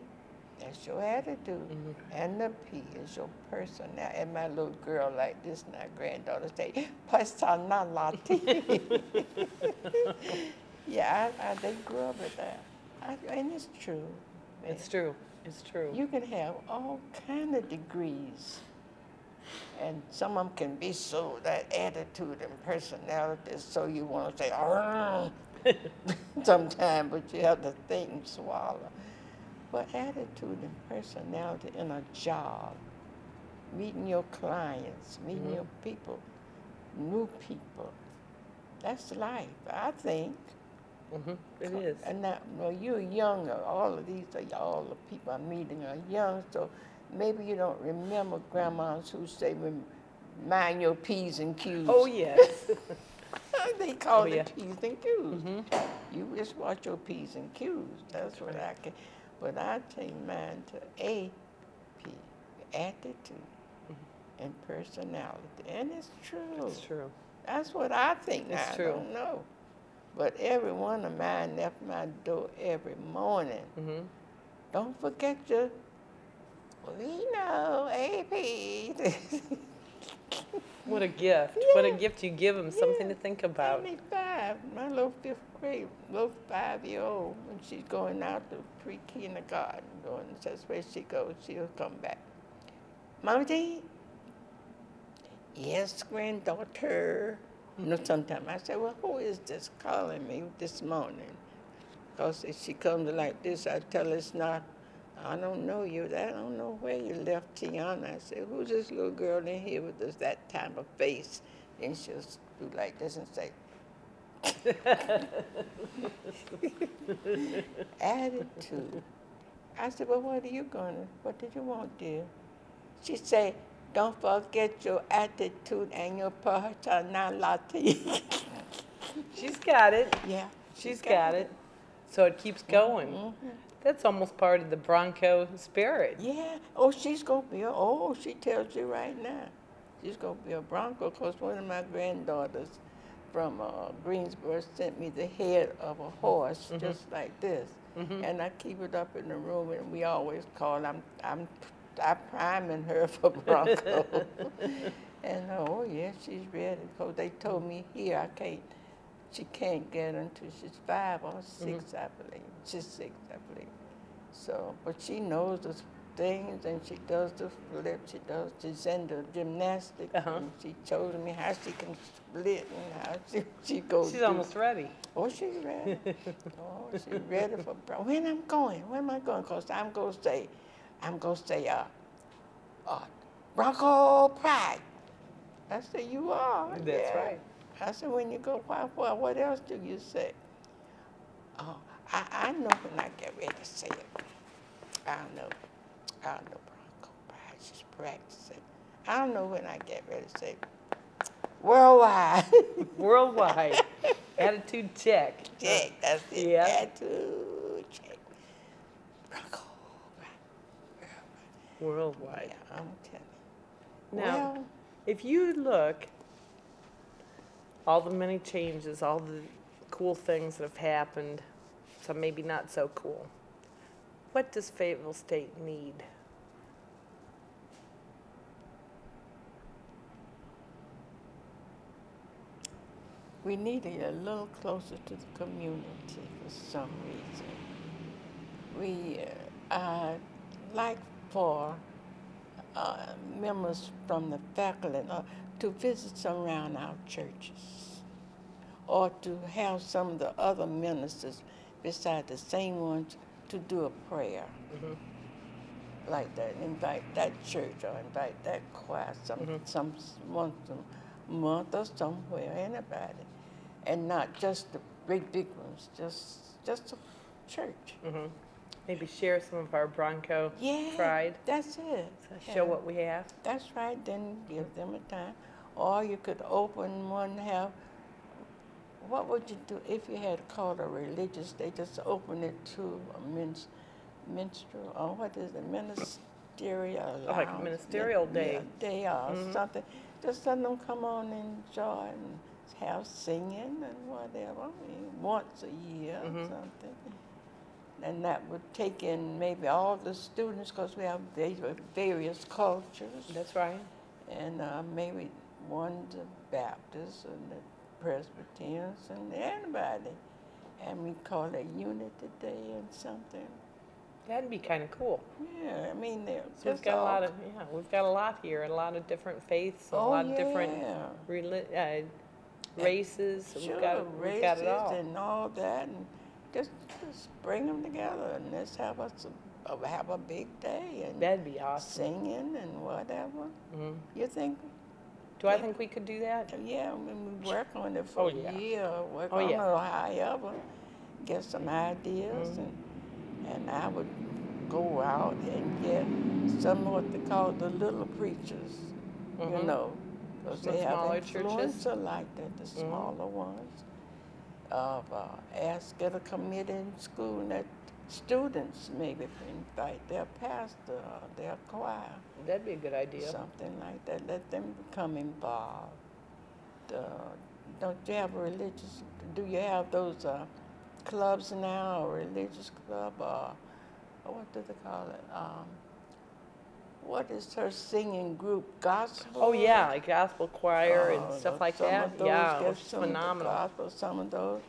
Speaker 2: that's your attitude. And the P is your personality. And my little girl like this, my granddaughter say, personality. Yeah, they grew up with that. And it's true.
Speaker 1: It's true. It's true.
Speaker 2: You can have all kind of degrees, and some of them can be so, that attitude and personality, so you want to say, sometimes, but you have to think and swallow. But attitude and personality in a job, meeting your clients, meeting your people, new people, that's life, I think.
Speaker 1: It is.
Speaker 2: And now, well, you're younger. All of these are all the people I'm meeting are young, so maybe you don't remember grandmas who say, mind your P's and Q's.
Speaker 1: Oh, yes.
Speaker 2: They call
Speaker 1: yeah.
Speaker 2: it P's and Q's. You just watch your P's and Q's. That's what I can. But I take mine to AP, attitude and personality. And it's true.
Speaker 1: It's true.
Speaker 2: That's what I think.
Speaker 1: It's
Speaker 2: I
Speaker 1: true.
Speaker 2: don't know. But every one of mine left my door every morning. Don't forget your, we know, AP.
Speaker 1: What a gift.
Speaker 2: Yeah.
Speaker 1: What a gift you give them, something to think about.
Speaker 2: 75, my little fifth grade, little 5-year-old, when she's going out to pre-kindergarten, going, that's where she goes, she'll come back. Mama Jean? Yes, granddaughter. You know, sometimes I say, well, who is this calling me this morning? Because if she comes like this, I tell her it's not, I don't know you. I don't know where you left Tiana. I say, who's this little girl in here with this, that type of face? And she'll do like this and say, attitude. I said, well, what did you want, dear? She said, don't forget your attitude and your personality.
Speaker 1: She's got it.
Speaker 2: Yeah.
Speaker 1: She's got it. So it keeps going. That's almost part of the Bronco spirit.
Speaker 2: Yeah. Oh, she's going to be she tells you right now. She's going to be a Bronco, because one of my granddaughters from Greensboro sent me the head of a horse just like this. And I keep it up in the room, and we always call, I'm priming her for Bronco. And yeah, she's ready, because they told me here she can't get until she's 5 or 6, I believe. She's 6, I believe. So, but she knows the things, and she does the flip, she's in the gymnastics, and she showed me how she can split and how she goes.
Speaker 1: She's almost ready.
Speaker 2: Oh, she's ready. She's ready for Bronco. When am I going? Because I'm going to say, Bronco Pride. I said, you are.
Speaker 1: That's right.
Speaker 2: I said, when you go, what else do you say? Oh, I know when I get ready to say it. I know Bronco Pride. She's practicing. I don't know when I get ready to say it. Worldwide.
Speaker 1: Worldwide. Attitude check.
Speaker 2: Check, that's it.
Speaker 1: Yeah.
Speaker 2: Attitude check. Bronco Pride.
Speaker 1: Worldwide.
Speaker 2: Yeah, I'm telling you.
Speaker 1: Now,
Speaker 2: Well,
Speaker 1: if you look, all the many changes, all the cool things that have happened, some maybe not so cool, what does Fayetteville State need?
Speaker 2: we need it a little closer to the community for some reason. We like for members from the faculty to visit some around our churches, or to have some of the other ministers beside the same ones to do a prayer like that, invite that church or invite that choir once a month or somewhere, anybody, and not just the big ones, just a church.
Speaker 1: Maybe share some of our Bronco pride.
Speaker 2: That's it.
Speaker 1: So show what we have.
Speaker 2: That's right. Then give them a time, or you could open one. What would you do if you had called a religious? They just open it to a minstrel, or what is it, ministerial?
Speaker 1: Like a ministerial day.
Speaker 2: Day or something. Just let them come on and enjoy and have singing and whatever. I mean, once a year or something. And that would take in maybe all the students, because we have various cultures.
Speaker 1: That's right.
Speaker 2: And maybe one the Baptists and the Presbyterians and anybody. And we call it Unity Day and something.
Speaker 1: That'd be kind of cool.
Speaker 2: Yeah, I mean,
Speaker 1: So we've got a lot of we've got a lot here, a lot of different faiths, a lot of different races.
Speaker 2: Sure,
Speaker 1: we've got it all.
Speaker 2: And all that, and just bring them together and let's have a big day and
Speaker 1: that'd be awesome.
Speaker 2: Singing and whatever. You think?
Speaker 1: Do I think we could do that?
Speaker 2: Yeah, I mean, we work on it for a year, work on it however, get some ideas, and I would go out and get some of what they call the little preachers, you know, because they have influence like that, the smaller ones. Get a committee in school and that students maybe invite their pastor or their choir.
Speaker 1: That'd be a good idea.
Speaker 2: Something like that. Let them become involved. Don't you have do you have those clubs now, a religious club, or what do they call it? What is her singing group? Gospel?
Speaker 1: Oh yeah, like gospel choir and stuff like that. Yeah, it was phenomenal.
Speaker 2: Gospel, some of those,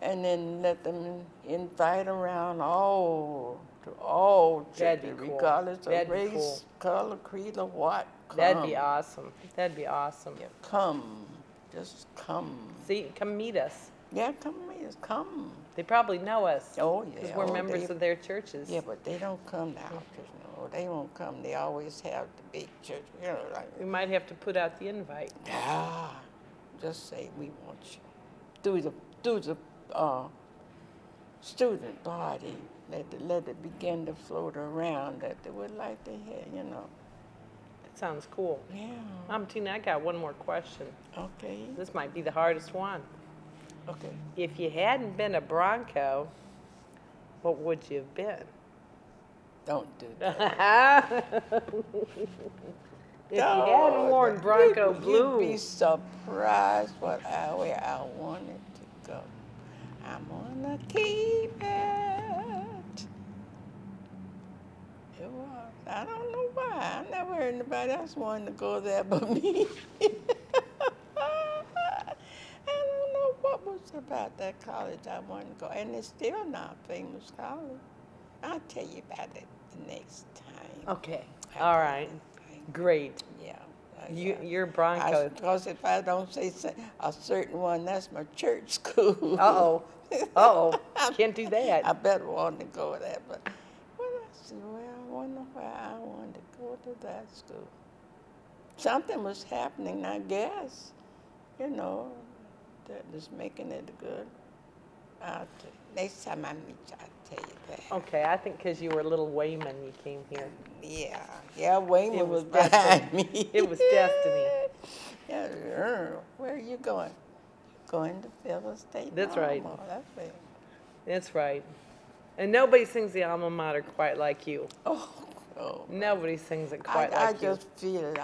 Speaker 2: and then let them invite around all churches, regardless of race, color, creed, or what. Come.
Speaker 1: That'd be awesome. That'd be awesome.
Speaker 2: Yeah, come, just come.
Speaker 1: See, come meet us.
Speaker 2: Yeah, come meet us. Come.
Speaker 1: They probably know us.
Speaker 2: Oh yeah,
Speaker 1: because we're members of their churches.
Speaker 2: Yeah, but they don't come now. No, they won't come. They always have the big church. You know, like
Speaker 1: we might have to put out the invite.
Speaker 2: Just say we want you. Do the student body. Let it begin to float around that they would like to hear. You know.
Speaker 1: That sounds cool.
Speaker 2: Yeah.
Speaker 1: Tina, I got one more question.
Speaker 2: Okay.
Speaker 1: This might be the hardest one.
Speaker 2: Okay.
Speaker 1: If you hadn't been a Bronco, what would you have been?
Speaker 2: Don't do that.
Speaker 1: If you hadn't worn Bronco blue.
Speaker 2: You'd be surprised where I wanted to go. I'm gonna keep it. It was. I don't know why. I never heard anybody else wanting to go there but me. What was about that college I wanted to go? And it's still not a famous college. I'll tell you about it the next time.
Speaker 1: Okay. All right. Great.
Speaker 2: Yeah.
Speaker 1: You're Bronco.
Speaker 2: Because if I don't say a certain one, that's my church school.
Speaker 1: Uh-oh. Uh-oh. Can't do that.
Speaker 2: I better want to go there. But when I see, I wonder why I wanted to go to that school. Something was happening, I guess. You know. That is making it good. Next time I meet you, I'll tell you that.
Speaker 1: Okay, I think because you were little Wayman, you came here.
Speaker 2: Yeah, Wayman was behind me.
Speaker 1: It was destiny.
Speaker 2: Yeah, where are you going? Going to Fayetteville State.
Speaker 1: That's right.
Speaker 2: That's right.
Speaker 1: That's right. And nobody sings the alma mater quite like you.
Speaker 2: Oh.
Speaker 1: Nobody sings it quite like you.
Speaker 2: I just feel it.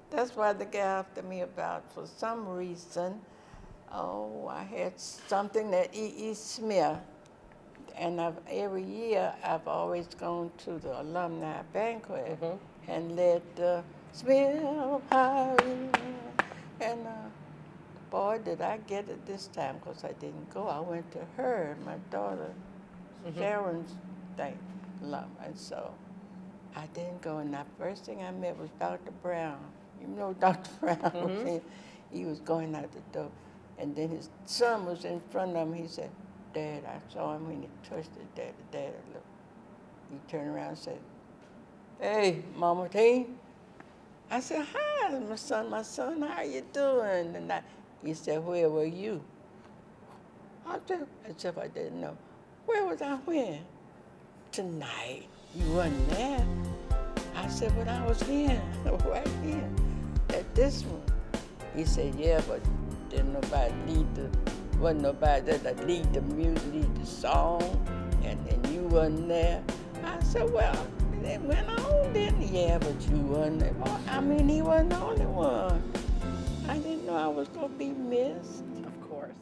Speaker 2: That's why they got after me about, for some reason, I had something that E.E. Smith, and every year I've always gone to the alumni banquet and led the Smith Party. And boy, did I get it this time, because I didn't go. I went to her, my daughter, Sharon's thing, and so I didn't go. And the first thing I met was Dr. Brown. You know Dr. Brown, he was going out the door, and then his son was in front of him. He said, Dad. I saw him when he touched his dad. Dad looked. He turned around and said, "Hey, Mama Tine." I said, "Hi, my son, how you doing?" And he said, "Where were you?" I said, as if I didn't know. "Where was I when?" "Tonight. You wasn't there." I said, "But I was here, right here, at this one." He said, "Yeah, but wasn't nobody there to lead the music, lead the song, and you wasn't there." I said, "Well, it went on then." "Yeah, but you wasn't there." Well, I mean, he wasn't the only one. I didn't know I was gonna be missed.
Speaker 3: Of course.